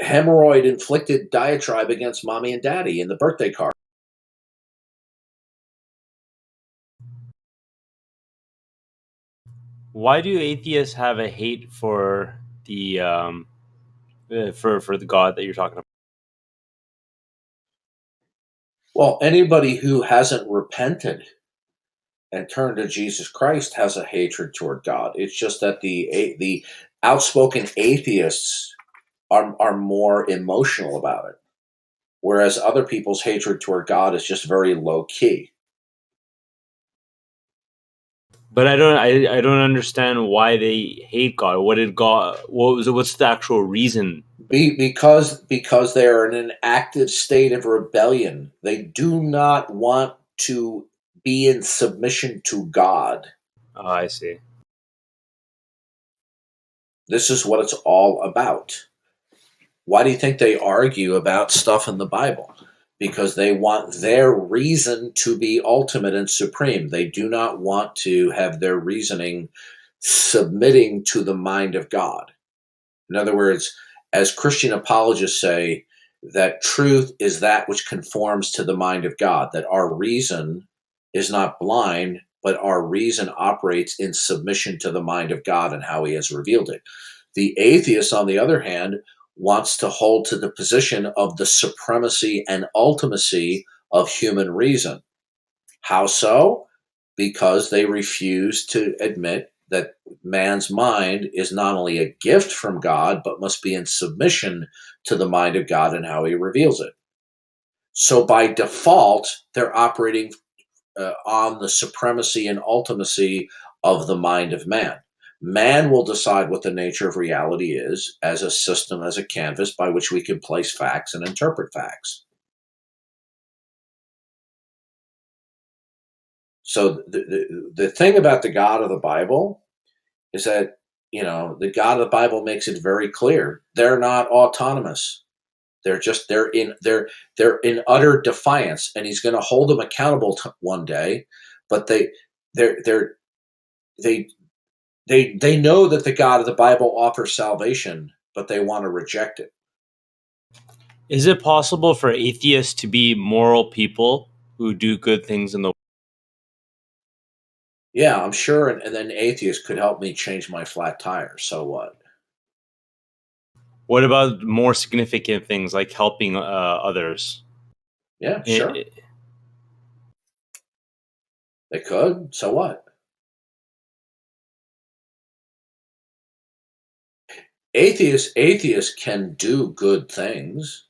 hemorrhoid-inflicted diatribe against mommy and daddy in the birthday card. Why do atheists have a hate for the for the God that you're talking about? Well, anybody who hasn't repented and turned to Jesus Christ has a hatred toward God. It's just that the outspoken atheists are more emotional about it, whereas other people's hatred toward God is just very low key. But I don't understand why they hate God. What's the actual reason? Because they are in an active state of rebellion. They do not want to be in submission to God. Oh, I see. This is what it's all about. Why do you think they argue about stuff in the Bible? Because they want their reason to be ultimate and supreme. They do not want to have their reasoning submitting to the mind of God. In other words, as Christian apologists say, that truth is that which conforms to the mind of God, that our reason is not blind, but our reason operates in submission to the mind of God and how he has revealed it. The atheist, on the other hand, wants to hold to the position of the supremacy and ultimacy of human reason. How so? Because they refuse to admit that man's mind is not only a gift from God, but must be in submission to the mind of God and how he reveals it. So by default, they're operating on the supremacy and ultimacy of the mind of man. Man will decide what the nature of reality is as a system, as a canvas by which we can place facts and interpret facts. So the thing about the God of the Bible is that, the God of the Bible makes it very clear they're not autonomous. They're in utter defiance, and he's going to hold them accountable one day. But they know that the God of the Bible offers salvation, but they want to reject it. Is it possible for atheists to be moral people who do good things in the world? Yeah, I'm sure. And then atheists could help me change my flat tire. So what? What about more significant things like helping others? Yeah, sure. They could. So what? Atheists can do good things,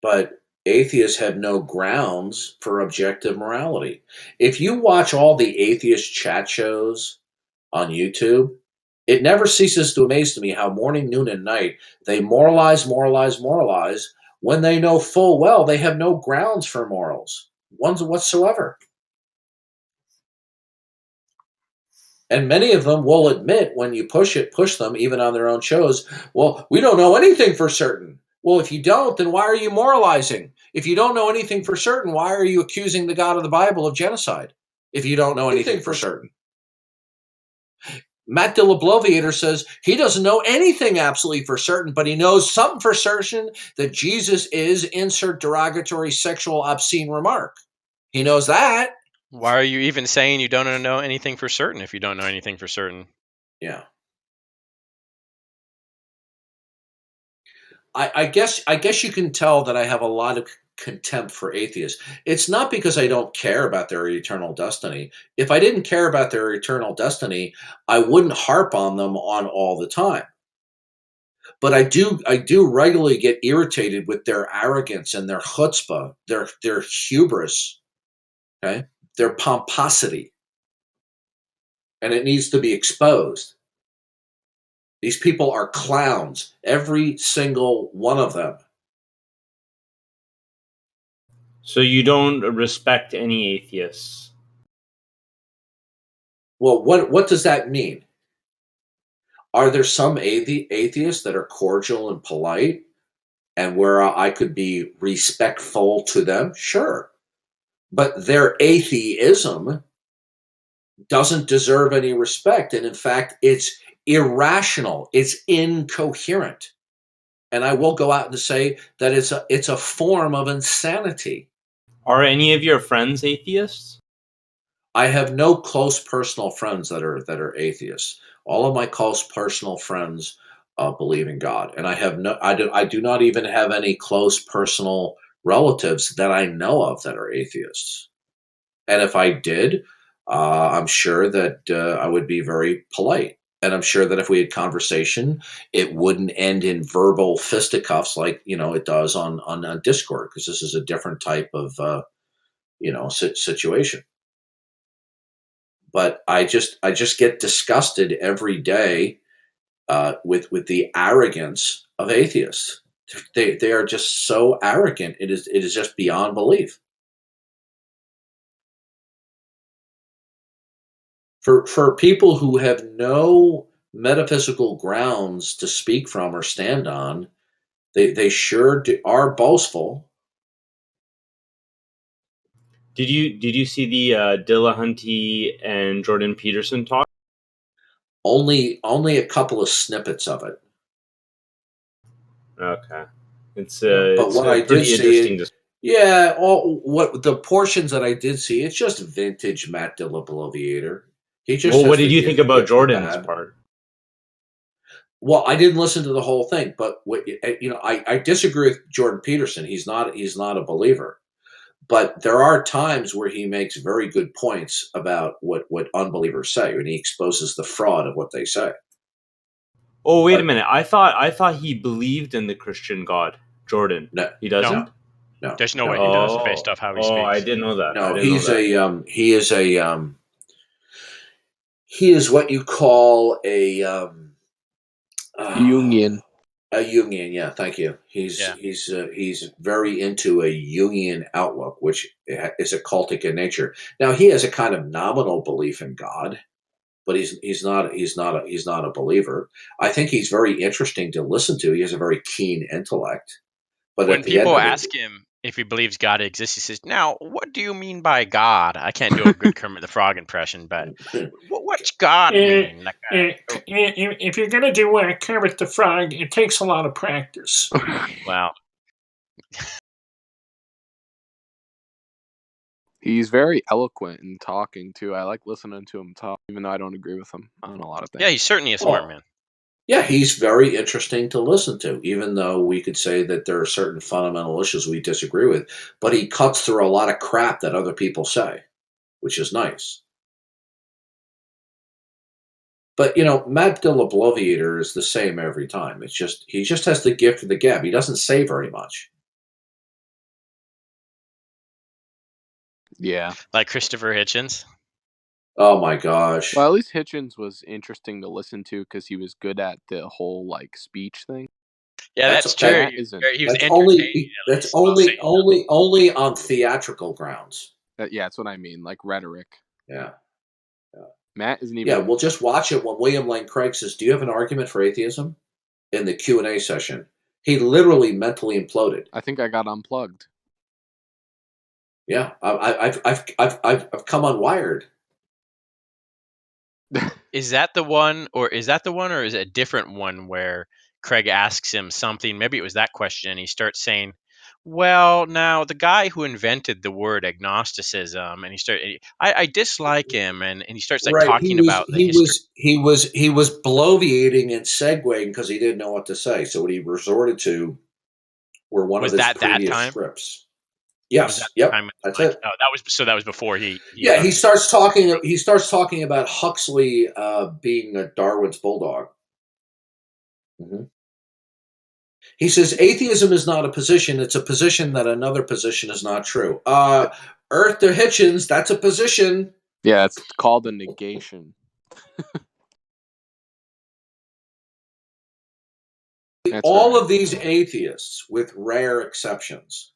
but atheists have no grounds for objective morality. If you watch all the atheist chat shows on YouTube, it never ceases to amaze me how morning, noon, and night they moralize when they know full well they have no grounds for morals, ones whatsoever. And many of them will admit when you push them, even on their own shows, well, we don't know anything for certain. Well, if you don't, then why are you moralizing? If you don't know anything for certain, why are you accusing the God of the Bible of genocide? If you don't know anything for certain. Matt Dillabloviator says he doesn't know anything absolutely for certain, but he knows something for certain that Jesus is insert derogatory sexual obscene remark. He knows that. Why are you even saying you don't know anything for certain if you don't know anything for certain? Yeah. I guess you can tell that I have a lot of contempt for atheists. It's not because I don't care about their eternal destiny. If I didn't care about their eternal destiny, I wouldn't harp on them on all the time. But I do regularly get irritated with their arrogance and their chutzpah, their hubris, okay, their pomposity, and it needs to be exposed. These people are clowns, every single one of them. So you don't respect any atheists? Well, what does that mean? Are there some atheists that are cordial and polite and where I could be respectful to them? Sure. But their atheism doesn't deserve any respect. And in fact, it's irrational. It's incoherent. And I will go out and say that it's a form of insanity. Are any of your friends atheists? I have no close personal friends that are atheists. All of my close personal friends believe in God, and I do not even have any close personal relatives that I know of that are atheists. And if I did, I'm sure that I would be very polite. And I'm sure that if we had conversation, it wouldn't end in verbal fisticuffs like it does on Discord, because this is a different type of situation. But I just get disgusted every day with the arrogance of atheists. They are just so arrogant. It is just beyond belief. For people who have no metaphysical grounds to speak from or stand on, they sure are boastful. Did you see the Dillahunty and Jordan Peterson talk? Only a couple of snippets of it. Okay, it's But what I did pretty see, interesting. what the portions that I did see, it's just vintage Matt Dillabloviator. He just Well, has what did the you think about gift of Jordan's gab. part? Well, I didn't listen to the whole thing, but I disagree with Jordan Peterson. He's not a believer, but there are times where he makes very good points about what unbelievers say, and he exposes the fraud of what they say. Oh, wait a But minute! I thought he believed in the Christian God, Jordan. no, He doesn't. no, There's no no, way he he does doesn't. based off how he Oh, I speaks. didn't know that. I No, didn't know that. he is what you call Jungian. a Jungian. Yeah, thank you. He's very into a Jungian outlook, which is occultic in nature. Now he has a kind of nominal belief in God, but he's not a believer. I think he's very interesting to listen to. He has a very keen intellect. But When at the end people of it, ask him if he believes God exists, he says, "Now, what do you mean by God?" I can't do a good Kermit the Frog impression, but what's God mean? Like, If you're gonna do Kermit the Frog, it takes a lot of practice. wow. He's very eloquent in talking too. I like listening to him talk, even though I don't agree with him on a lot of things. Yeah, he's certainly a smart man. Yeah, he's very interesting to listen to, even though we could say that there are certain fundamental issues we disagree with. But he cuts through a lot of crap that other people say, which is nice. But Matt Dillabloviator is the same every time. It's just he just has the gift of the gab. He doesn't say very much. Yeah. Like Christopher Hitchens. Oh my gosh. Well, at least Hitchens was interesting to listen to because he was good at the whole speech thing. Yeah, that's true. Matt He isn't. was That's entertaining. only on theatrical grounds. Yeah, that's what I mean, like rhetoric. Yeah. Matt isn't even. Yeah, we'll just watch it when William Lane Craig says, "Do you have an argument for atheism?" in the Q&A session. He literally mentally imploded. I think I got unplugged. Yeah, I've come unwired. Is that the one, or is it a different one where Craig asks him something? Maybe it was that question, and he starts saying, "Well, now the guy who invented the word agnosticism," and I dislike him, and he starts talking about the history. He was bloviating and segueing because he didn't know what to say. So what he resorted to were one Was of his that previous time? scripts. Was Yes. that Yep. time? That's it. Oh, that was before he. Yeah, he starts talking about Huxley being a Darwin's bulldog. Mm-hmm. He says atheism is not a position; it's a position that another position is not true. Earth to Hitchens, that's a position. Yeah, it's called a negation. All of these atheists, with rare exceptions,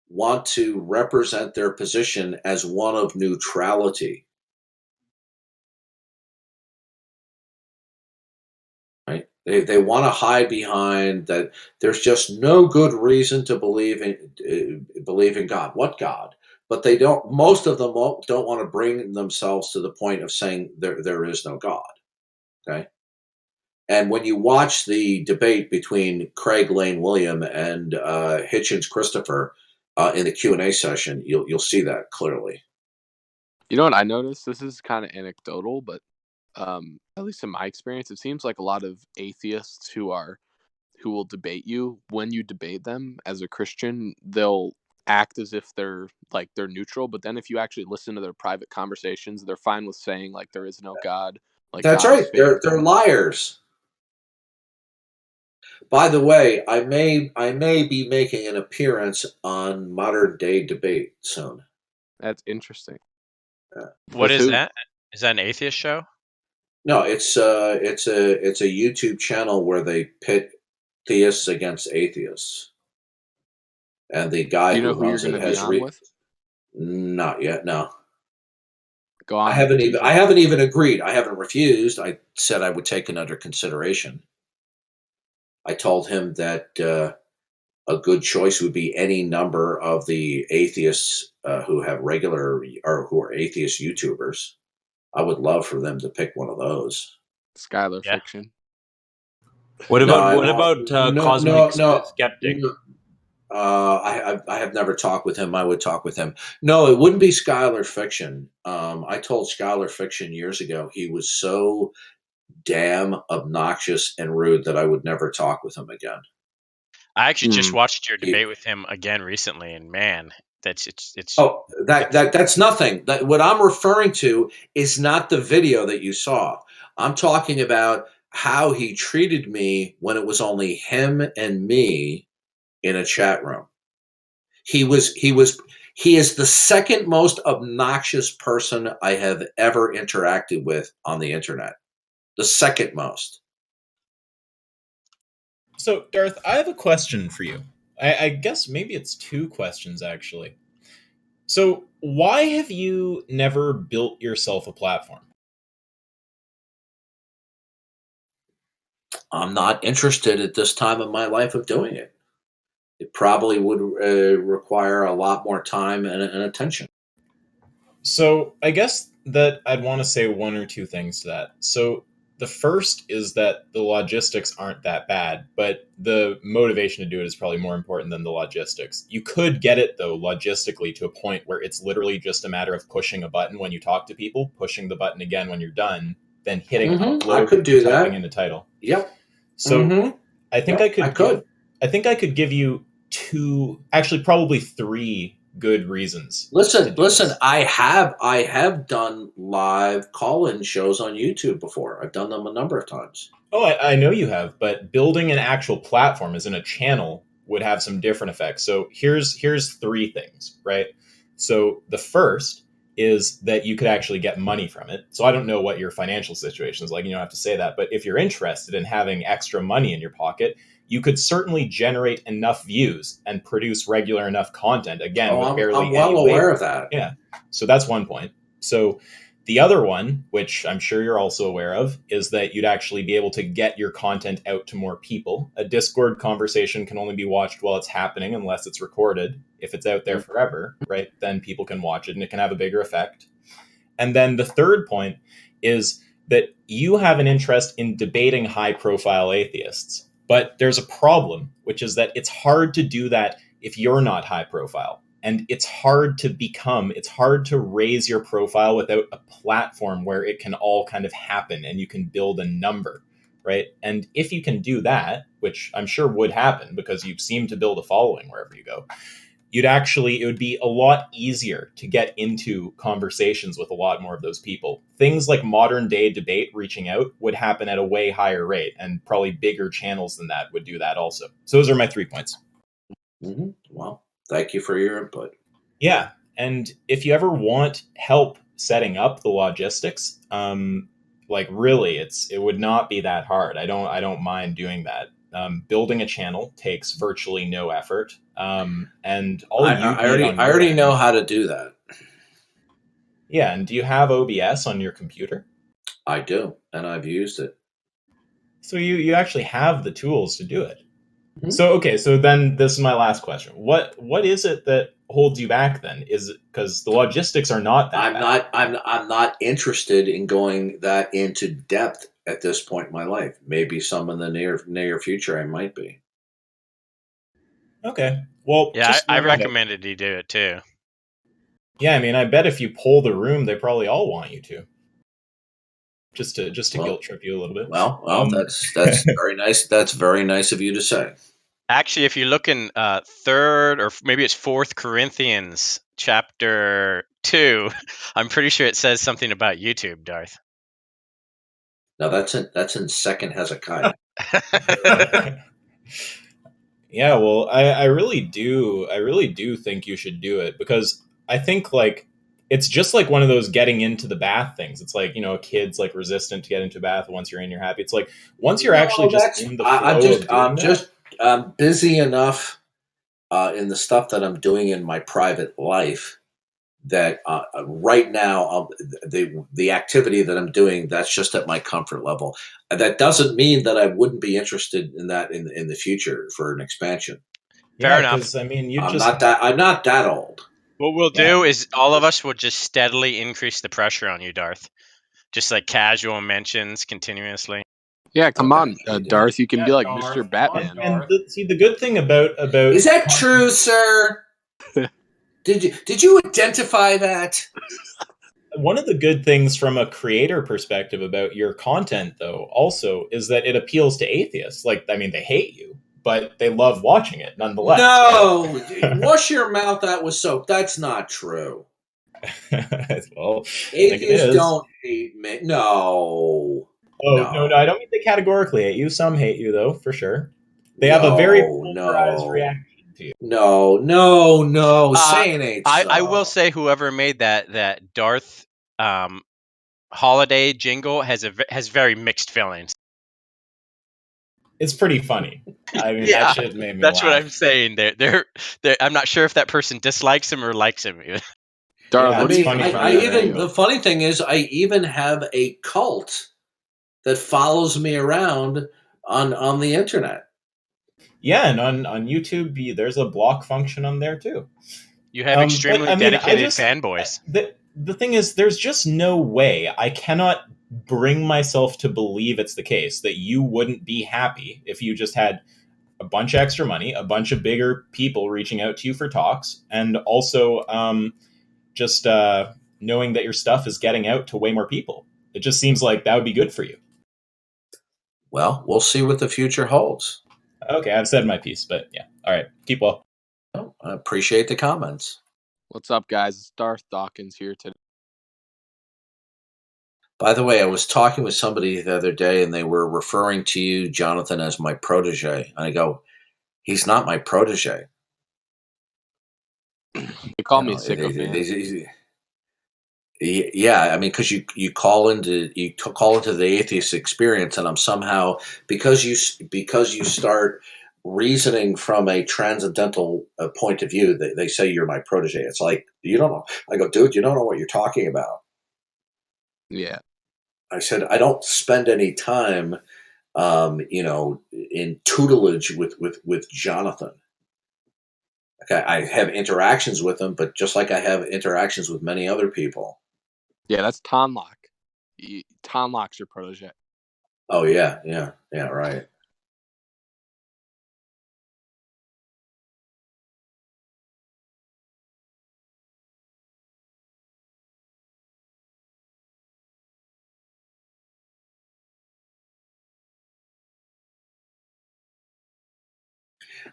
want to represent their position as one of neutrality. Right? They want to hide behind that there's just no good reason to believe in God. What God? But they don't. Most of them don't want to bring themselves to the point of saying there is no God. Okay. And when you watch the debate between Craig Lane William and Hitchens Christopher in the Q&A session, you'll see that clearly. You know what I noticed? This is kind of anecdotal, but at least in my experience, it seems like a lot of atheists who will debate you, when you debate them as a Christian, they'll act as if they're neutral, but then if you actually listen to their private conversations, they're fine with saying there is no God. That's God right. They're liars. By the way, I may be making an appearance on Modern Day Debate soon. That's interesting. What is that? Is that an atheist show? No, it's a YouTube channel where they pit theists against atheists, and the guy who runs it has not yet. No, go on. I haven't even agreed. I haven't refused. I said I would take it under consideration. I told him that a good choice would be any number of the atheists who have regular or who are atheist YouTubers. I would love for them to pick one of those. Skylar Fiction. What No, about cosmic skeptic? I have never talked with him. I would talk with him. No, it wouldn't be Skylar Fiction. I told Skylar Fiction years ago he was so damn obnoxious and rude that I would never talk with him again. I actually just watched your He- debate with him again recently, and man, it's Oh, that's nothing. What I'm referring to is not the video that you saw. I'm talking about how he treated me when it was only him and me in a chat room. He is the second most obnoxious person I have ever interacted with on the internet. The second most. So, Darth, I have a question for you. I guess maybe it's two questions, actually. So, why have you never built yourself a platform? I'm not interested at this time of my life of doing it. It probably would require a lot more time and attention. So, I guess that I'd want to say one or two things to that. So, the first is that the logistics aren't that bad, but the motivation to do it is probably more important than the logistics. You could get it, though, logistically to a point where it's literally just a matter of pushing a button when you talk to people, pushing the button again when you're done, then hitting upload, I could do typing that. in the title. Yep. So I think Yep, I think I could give you two, actually probably three good reasons. Listen. I have done live call-in shows on YouTube before. I've done them a number of times. Oh, I know you have, but building an actual platform as in a channel would have some different effects. So here's three things, right? So the first is that you could actually get money from it. So I don't know what your financial situation is like. You don't have to say that, but if you're interested in having extra money in your pocket, you could certainly generate enough views and produce regular enough content. Again, with barely I'm well any aware labor. of that. Yeah. So that's one point. So the other one, which I'm sure you're also aware of, is that you'd actually be able to get your content out to more people. A Discord conversation can only be watched while it's happening unless it's recorded. If it's out there forever, right, then people can watch it and it can have a bigger effect. And then the third point is that you have an interest in debating high-profile atheists. But there's a problem, which is that it's hard to do that if you're not high profile. And it's hard to raise your profile without a platform where it can all kind of happen and you can build a number, right? And if you can do that, which I'm sure would happen because you seem to build a following wherever you go, it would be a lot easier to get into conversations with a lot more of those people. Things like modern day debate reaching out would happen at a way higher rate, and probably bigger channels than that would do that also. So those are my 3 points. Well, thank you for your input. Yeah. And if you ever want help setting up the logistics, really, it would not be that hard. I don't mind doing that. Building a channel takes virtually no effort. And all I already know how to do that. Yeah, and do you have OBS on your computer? I do, and I've used it. So you actually have the tools to do it. So okay, so then this is my last question. What is it that holds you back then? Is it because the logistics are not that bad? I'm not interested in going that into depth at this point in my life. Maybe some in the near future I might be. Okay. Well, yeah, I recommended you do it too. Yeah, I mean, I bet if you poll the room, they probably all want you to. Just to guilt trip you a little bit. Well, that's very nice. That's very nice of you to say. Actually, if you look in 3rd or maybe it's 4th Corinthians chapter 2, I'm pretty sure it says something about YouTube, Darth. No, that's in 2nd Hezekiah. Yeah, well, I really do think you should do it because I think it's just like one of those getting into the bath things. It's like, a kid's like resistant to get into bath. Once you're in, you're happy. It's like once you're actually just in the flow I'm busy enough in the stuff that I'm doing in my private life that right now the activity that I'm doing, that's just at my comfort level. That doesn't mean that I wouldn't be interested in that in the future for an expansion. Fair enough. I mean, I'm not that old. What we'll do is all of us will just steadily increase the pressure on you, Darth. Just like casual mentions continuously. Yeah, come on, Okay. Darth. You can be like Darth, Mr. come on, Batman. Darth. See, the good thing about Is that true, sir? Did you identify that? one of the good things from a creator perspective about your content, though, also is that it appeals to atheists. Like, I mean, they hate you, but they love watching it nonetheless. No, wash your mouth out with soap. That's not true. Well, Atheists don't hate me. No. No, I don't mean they categorically hate you. Some hate you, though, for sure. They have a very polarized reaction to you. No. Saying ain't so. I will say whoever made that Darth holiday jingle has very mixed feelings. It's pretty funny. I mean, Yeah, that shit made me that's laugh. what I'm saying. I'm not sure if that person dislikes him or likes him. Darth, I what's mean, funny about I that even jingle? the funny thing is, I even have a cult that follows me around on the internet. Yeah, and on YouTube, there's a block function on there too. You have extremely but, I mean, dedicated fanboys. The thing is, there's just no way I cannot bring myself to believe it's the case that you wouldn't be happy if you just had a bunch of extra money, a bunch of bigger people reaching out to you for talks, and also just knowing that your stuff is getting out to way more people. It just seems like that would be good for you. Well, we'll see what the future holds. Okay, I've said my piece, but yeah. All right, keep well. I appreciate the comments. What's up, guys? It's Darth Dawkins here today. By the way, I was talking with somebody the other day, and they were referring to you, Jonathan, as my protege. And I go, he's not my protege. They call me sycophant. Yeah, I mean, because you call into the atheist experience, and I'm somehow because you start reasoning from a transcendental point of view. They say you're my protege. It's like, you don't know. I go, dude, you don't know what you're talking about. Yeah. I said, I don't spend any time, in tutelage with Jonathan. Okay, I have interactions with him, but just like I have interactions with many other people. Yeah, that's Tonlock. Tonlock's your protege. Oh yeah, right.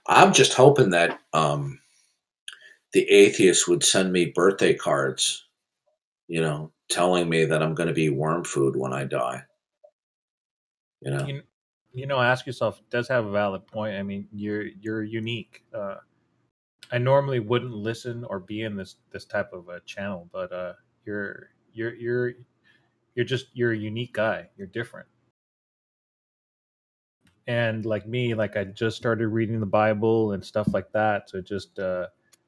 I'm just hoping that the atheists would send me birthday cards, telling me that I'm going to be worm food when I die. Ask yourself. It does have a valid point. I mean, you're unique. I normally wouldn't listen or be in this type of a channel, but you're a unique guy. You're different. And like me, like I just started reading the Bible and stuff like that. So just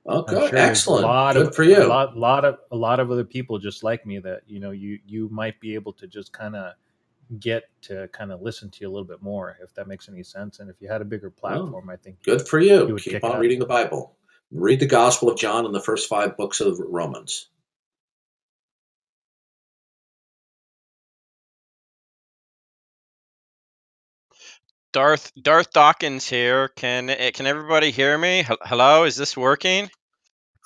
Oh, I'm good, sure excellent, there's good for you. a lot of other people just like me that you might be able to just kind of get to kind of listen to you a little bit more, if that makes any sense. And if you had a bigger platform, I think Good for you. you would Keep kick on ass. reading the Bible. Read the Gospel of John and the first 5 books of Romans. Darth Dawkins here. Can everybody hear me? Hello, is this working?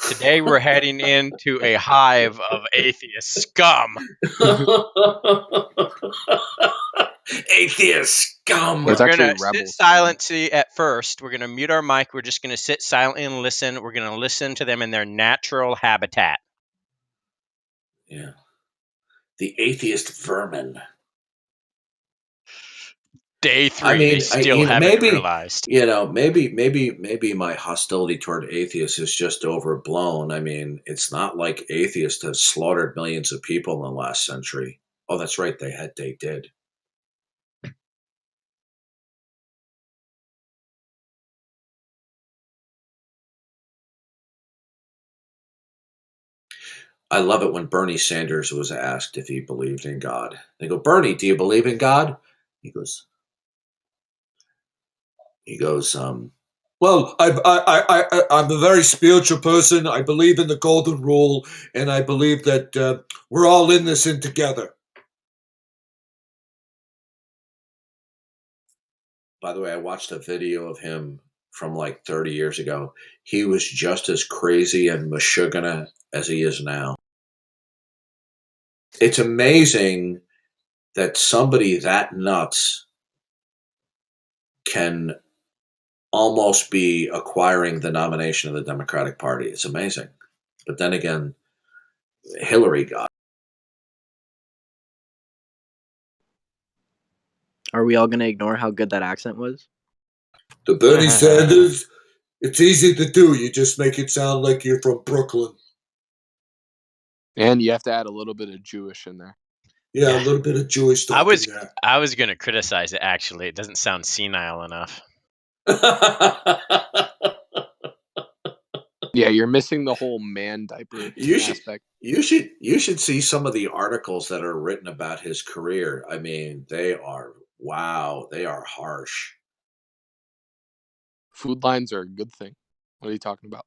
Today we're heading into a hive of atheist scum. Atheist scum. There's We're actually gonna sit rebels. silently at first. We're gonna mute our mic. We're just gonna sit silently and listen. We're gonna listen to them in their natural habitat. Yeah. The atheist vermin. Day 3, I mean, they still haven't realized. maybe my hostility toward atheists is just overblown. I mean, it's not like atheists have slaughtered millions of people in the last century. Oh, that's right, they did. I love it when Bernie Sanders was asked if he believed in God. They go, Bernie, do you believe in God? He goes, well, I'm a very spiritual person. I believe in the golden rule, and I believe that we're all in this in together. By the way, I watched a video of him from like 30 years ago. He was just as crazy and mashugana as he is now. It's amazing that somebody that nuts can almost be acquiring the nomination of the Democratic Party. It's amazing. But then again, Hillary got it. Are we all going to ignore how good that accent was? The Bernie Sanders, it's easy to do. You just make it sound like you're from Brooklyn. And you have to add a little bit of Jewish in there. Yeah, a little bit of Jewish stuff in there. I was going to criticize it, actually. It doesn't sound senile enough. Yeah, you're missing the whole man diaper aspect. You should see some of the articles that are written about his career. I mean, they are harsh. Food lines are a good thing. What are you talking about?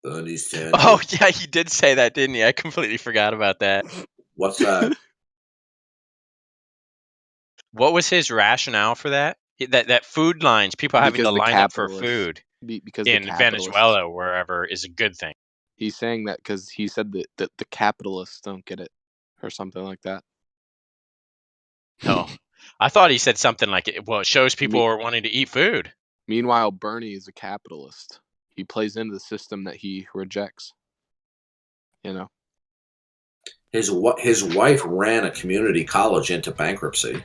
Bernie Sanders. Oh, yeah, he did say that, didn't he? I completely forgot about that. What's that? What was his rationale for that? That food lines, people having to line up for food because in Venezuela or wherever is a good thing. He's saying that because he said that the capitalists don't get it or something like that. No. I thought he said something like, it shows people are wanting to eat food. Meanwhile, Bernie is a capitalist. He plays into the system that he rejects. You know? His wife ran a community college into bankruptcy.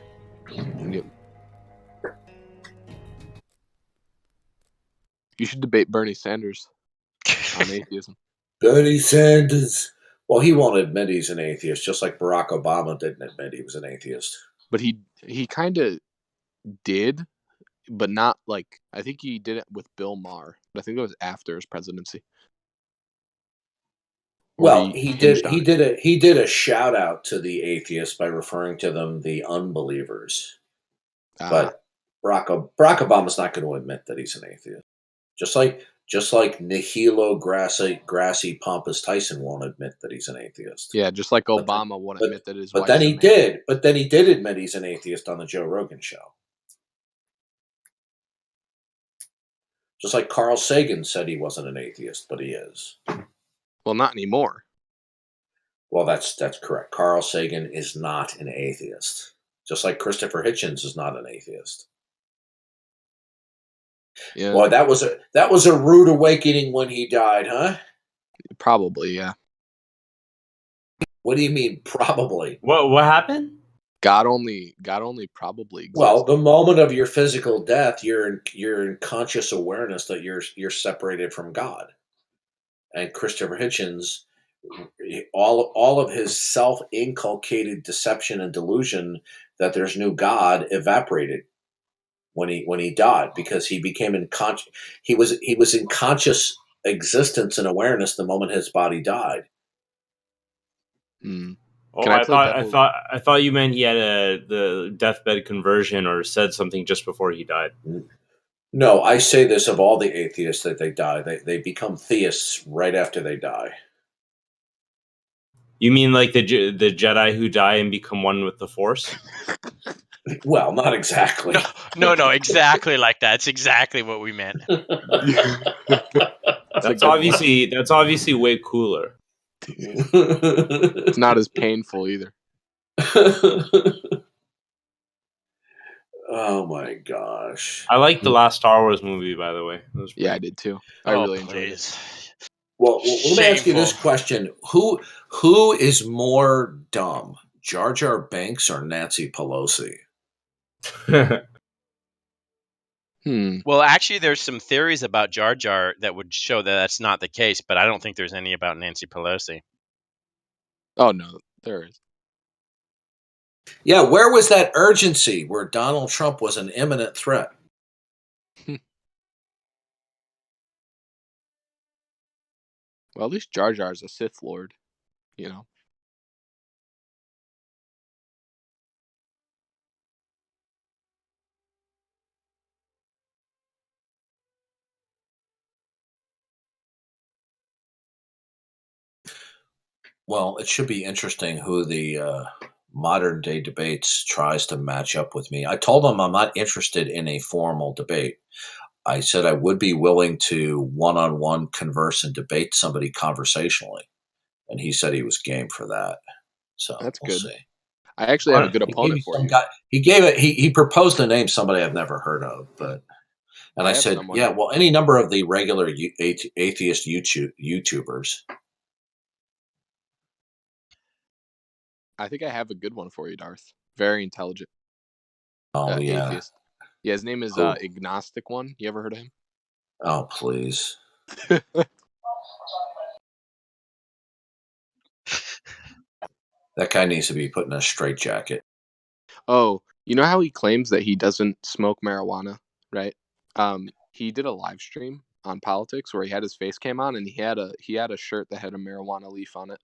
Yep. You should debate Bernie Sanders on atheism. Bernie Sanders. Well, he won't admit he's an atheist, just like Barack Obama didn't admit he was an atheist. But he kind of did, but not like, I think he did it with Bill Maher. But I think it was after his presidency. Well, he did a shout out to the atheists by referring to them the unbelievers. But Barack Obama's not going to admit that he's an atheist. Just like Nihilo Grassy Pompous Tyson won't admit that he's an atheist. Yeah, just like Obama won't admit that his But then he did. But then he did admit he's an atheist on the Joe Rogan show. Just like Carl Sagan said he wasn't an atheist, but he is. Well, not anymore. Well, that's correct. Carl Sagan is not an atheist. Just like Christopher Hitchens is not an atheist. Yeah. Boy, that was a rude awakening when he died, huh? Probably, yeah. What do you mean, probably? What happened? God only probably exists. Well, the moment of your physical death, you're in conscious awareness that you're separated from God. And Christopher Hitchens, all of his self-inculcated deception and delusion that there's no God evaporated when he died, because he became he was in conscious existence and awareness the moment his body died. Oh, I thought you meant he had the deathbed conversion or said something just before he died. No, I say this of all the atheists that they die. They become theists right after they die. You mean like the Jedi who die and become one with the Force? Well, not exactly. No, exactly like that. It's exactly what we meant. That's obviously way cooler. It's not as painful either. Oh my gosh! I like the last Star Wars movie, by the way. Yeah, I did too. I really enjoyed it. Well, let me ask you this question: Who is more dumb, Jar Jar Binks or Nancy Pelosi? Well, actually, there's some theories about Jar Jar that would show that that's not the case, but I don't think there's any about Nancy Pelosi. Oh no, there is. Yeah, where was that urgency where Donald Trump was an imminent threat? Well, at least Jar Jar's a Sith Lord, you know. Well, it should be interesting who the modern day debates tries to match up with me. I told him I'm not interested in a formal debate. I said I would be willing to one-on-one converse and debate somebody conversationally, and he said he was game for that. So That's we'll good. see. I actually have a good He gave me opponent for some you. guy. He gave it. He proposed a name somebody I've never heard of, but and I I have said, someone. yeah, well, any number of the regular atheist YouTubers. I think I have a good one for you, Darth. Very intelligent. Oh yeah. Atheist. Yeah, his name is Who? Agnostic One. You ever heard of him? Oh please. That guy needs to be put in a straitjacket. Oh, you know how he claims that he doesn't smoke marijuana, right? He did a live stream on politics where he had his face cam on and he had a shirt that had a marijuana leaf on it.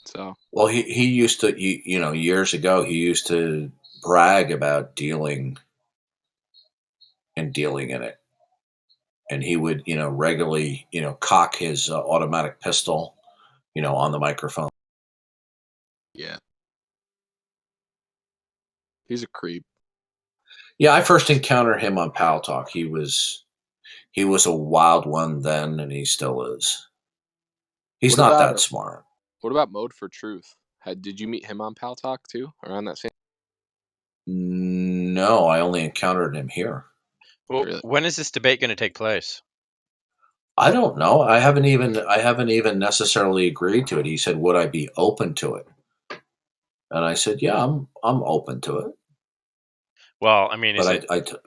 So Well, he used to, years ago, he used to brag about dealing in it. And he would, regularly, cock his automatic pistol, on the microphone. yeah, he's a creep. Yeah, I first encountered him on Pal Talk. He was a wild one then, and he still is. He's What not about that smart. What about Mode for Truth? Did you meet him on Pal Talk too, around that same? No, I only encountered him here. Well, Really? when is this debate going to take place? I don't know. I haven't even necessarily agreed to it. He said, "Would I be open to it?" And I said, "Yeah, I'm open to it." Well, I mean, is But it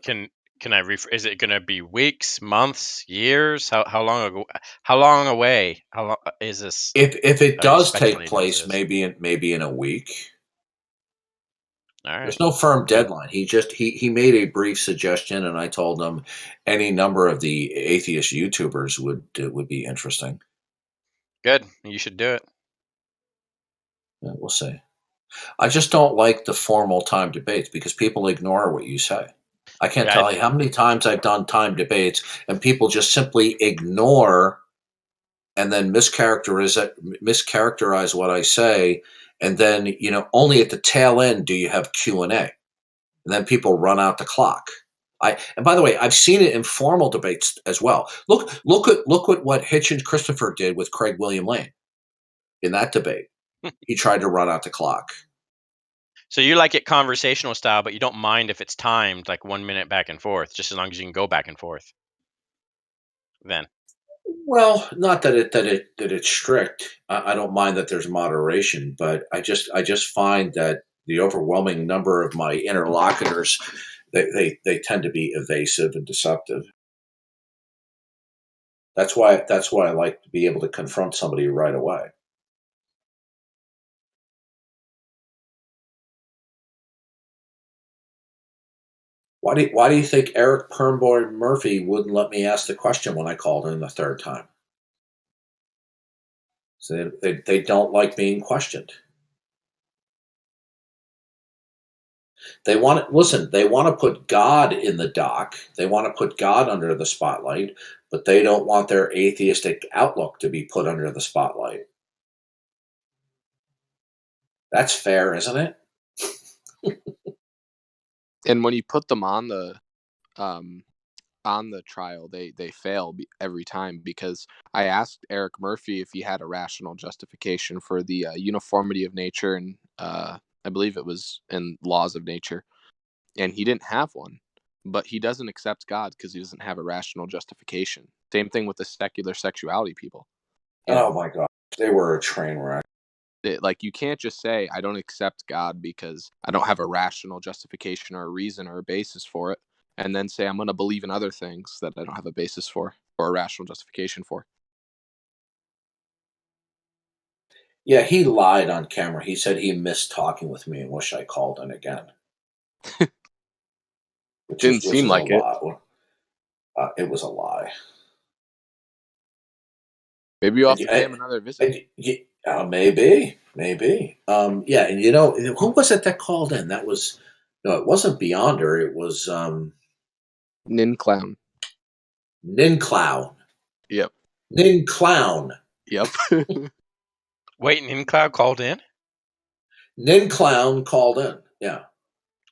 can I is it going to be weeks, months, years? How long ago? How long away? How long is this? if it Are you does take speculating place, this? maybe in a week. All right. There's no firm Good. deadline. He made a brief suggestion, and I told him any number of the atheist YouTubers would be interesting. Good. You should do it. Yeah, we'll see. I just don't like the formal time debates because people ignore what you say. I can't Yeah, tell you how many times I've done time debates and people just simply ignore and then mischaracterize what I say, and then only at the tail end do you have Q&A, and then people run out the clock. And by the way, I've seen it in formal debates as well. Look at what Hitchens Christopher did with Craig William Lane in that debate. He tried to run out the clock. So you like it conversational style, but you don't mind if it's timed, like 1 minute back and forth, just as long as you can go back and forth. Then. Well, not that it's strict. I don't mind that there's moderation, but I just find that the overwhelming number of my interlocutors they tend to be evasive and deceptive. That's why I like to be able to confront somebody right away. Why do you think Eric Permboy Murphy wouldn't let me ask the question when I called in the third time? So they don't like being questioned. They want to put God in the dock. They want to put God under the spotlight, but they don't want their atheistic outlook to be put under the spotlight. That's fair, isn't it? And when you put them on the trial, they fail every time, because I asked Eric Murphy if he had a rational justification for the uniformity of nature, and I believe it was in laws of nature, and he didn't have one. But he doesn't accept God because he doesn't have a rational justification. Same thing with the secular sexuality people. Oh my God, they were a train wreck. Like, you can't just say I don't accept God because I don't have a rational justification or a reason or a basis for it, and then say I'm going to believe in other things that I don't have a basis for or a rational justification for. Yeah, he lied on camera. He said he missed talking with me and wish I called in again. Didn't seem like it. It was a lie. Maybe you'll have to pay him another visit. Maybe. Yeah, and who was it that called in? That was it wasn't Beyonder. It was Nin Clown. Nin Clown. Yep. Nin Clown. Yep. Wait, and InCloud called in? Nin Clown called in. Yeah.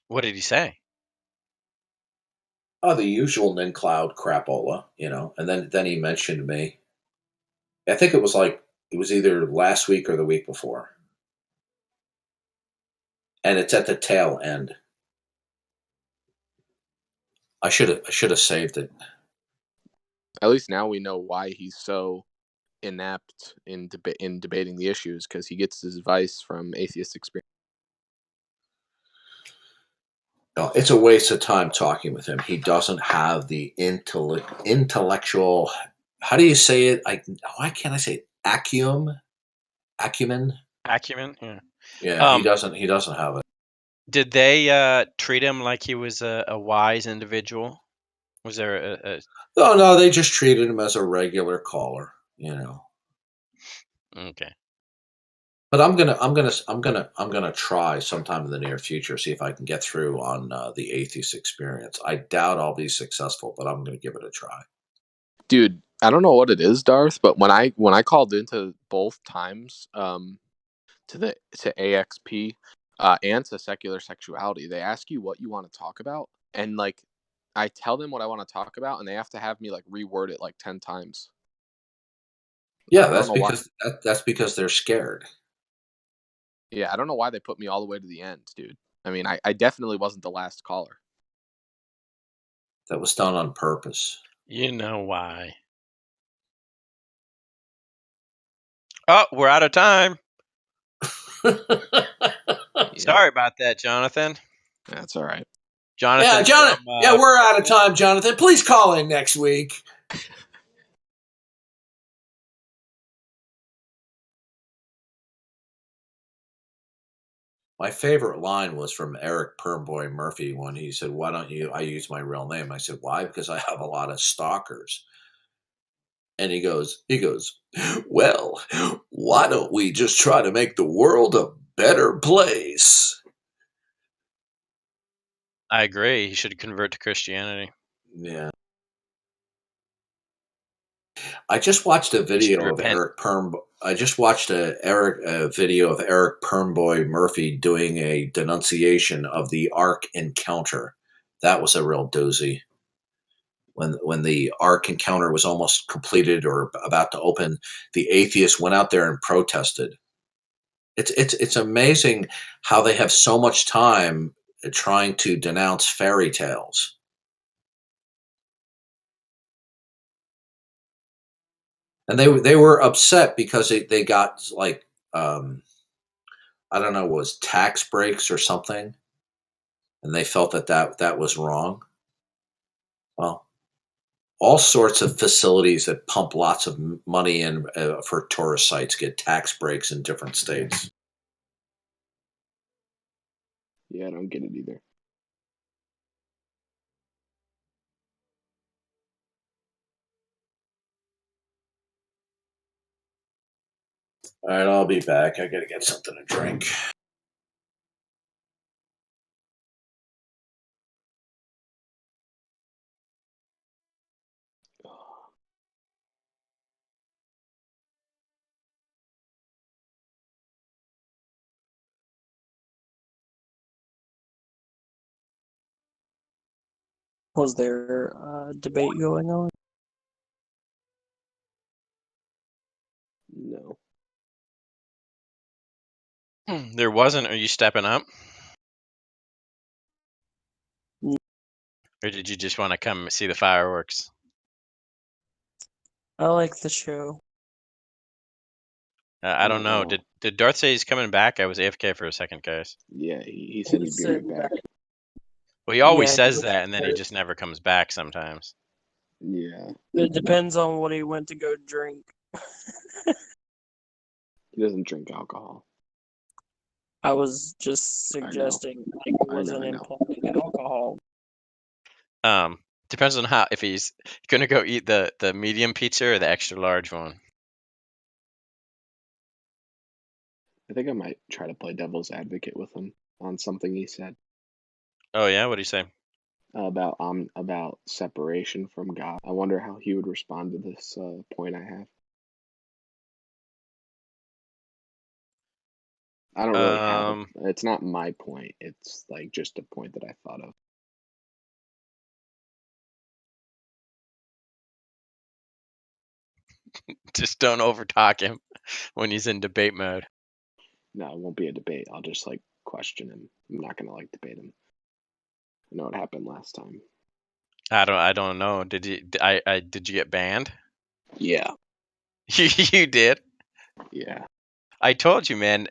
What did he say? Oh, the usual Nin Cloud crapola, and then he mentioned me. I think it was either last week or the week before. And it's at the tail end. I should have saved it. At least now we know why he's so inept in debating the issues, because he gets his advice from atheist experience. No, it's a waste of time talking with him. He doesn't have the intellectual. How do you say it? Why can't I say it? Acumen? Acumen, yeah. Yeah, he doesn't. He doesn't have it. Did they treat him like he was a wise individual? Was there a No, they just treated him as a regular caller. okay? But I'm gonna try sometime in the near future, see if I can get through on the Atheist Experience. I doubt I'll be successful, but I'm gonna give it a try. Dude, I don't know what it is, Darth, but when I called into both times, to AXP, and to Secular Sexuality, they ask you what you want to talk about, and I tell them what I want to talk about, and they have to have me reword it 10 times. Yeah, that's because they're scared. Yeah, I don't know why they put me all the way to the end, dude. I mean, I definitely wasn't the last caller. That was done on purpose. You know why? Oh, we're out of time. Sorry about that, Jonathan. That's all right. Jonathan. Yeah, we're out of time, Jonathan. Please call in next week. My favorite line was from Eric Permboy Murphy when he said, "Why don't I use my real name?" I said, "Why? Because I have a lot of stalkers." And he goes, "Well, why don't we just try to make the world a better place?" I agree. He should convert to Christianity. Yeah. I just watched a video of repent. I just watched a video of Eric Permboy Murphy doing a denunciation of the Ark encounter. That was a real doozy. When the Ark encounter was almost completed or about to open, the atheists went out there and protested. It's amazing how they have so much time trying to denounce fairy tales. And they were upset because they got I don't know, was tax breaks or something, and they felt that was wrong. Well, all sorts of facilities that pump lots of money in for tourist sites get tax breaks in different states. Yeah, I don't get it either. All right, I'll be back. I gotta get something to drink. Was there a debate going on? No. There wasn't. Are you stepping up? Or did you just want to come see the fireworks? I like the show. I don't know. Did Darth say he's coming back? I was AFK for a second, guys. Yeah, he said he'd be right back. Well, he always Yeah, says that, and then he just never comes back sometimes. Yeah. It depends on what he went to go drink. He doesn't drink alcohol. I was just suggesting he wasn't implying alcohol. Depends on if he's gonna go eat the medium pizza or the extra large one. I think I might try to play devil's advocate with him on something he said. Oh yeah, what do you say? About separation from God. I wonder how he would respond to this point I have. I don't really have Um, it. It's not my point. It's like just a point that I thought of. just don't overtalk him when he's in debate mode. No, it won't be a debate. I'll just like question him. I'm not gonna like debate him. I know what happened last time. I don't know. Did you get banned? Yeah. You did. Yeah. I told you, man.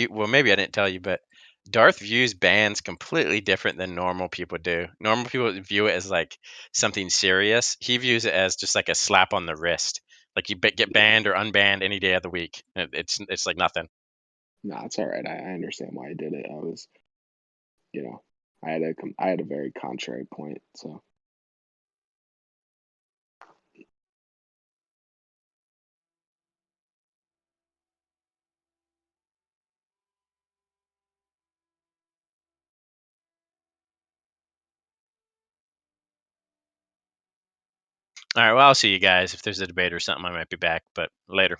Well, maybe I didn't tell you, but Darth views bans completely different than normal people do. Normal people view it as like something serious. He views it as just like a slap on the wrist. Like you get banned or unbanned any day of the week. It's like nothing. No, it's all right. I understand why I did it. I was, you know, I had a very contrary point. So All right. Well, I'll see you guys. If there's a debate or something, I might be back. But later.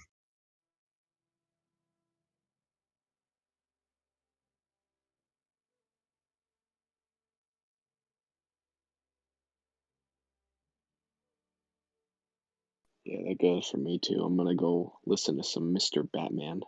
yeah, that goes for me too. I'm gonna go listen to some Mr. Batman.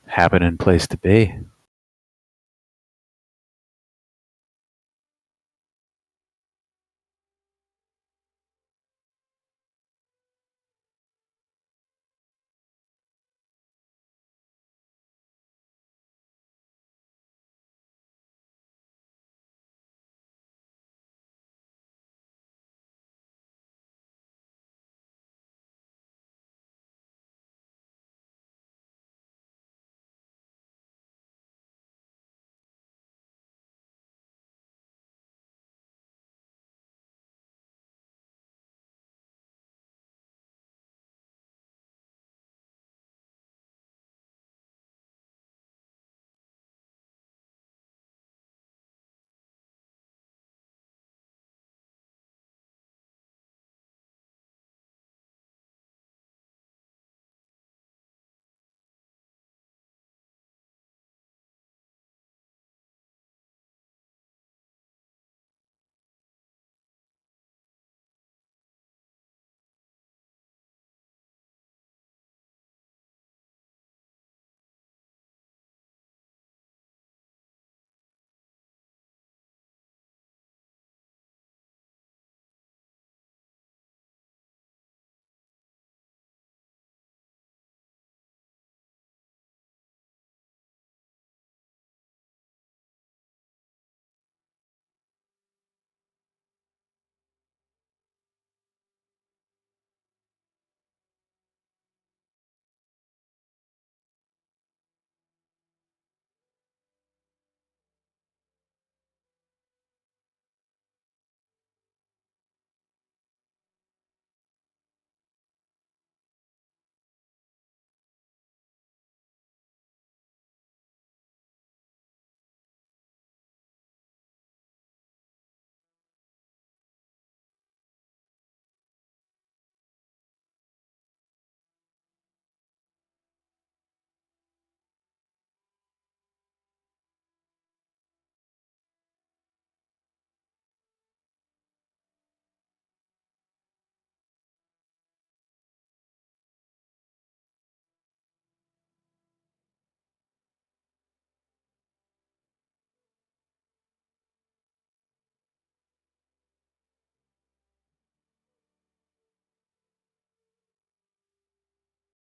Happening place to be.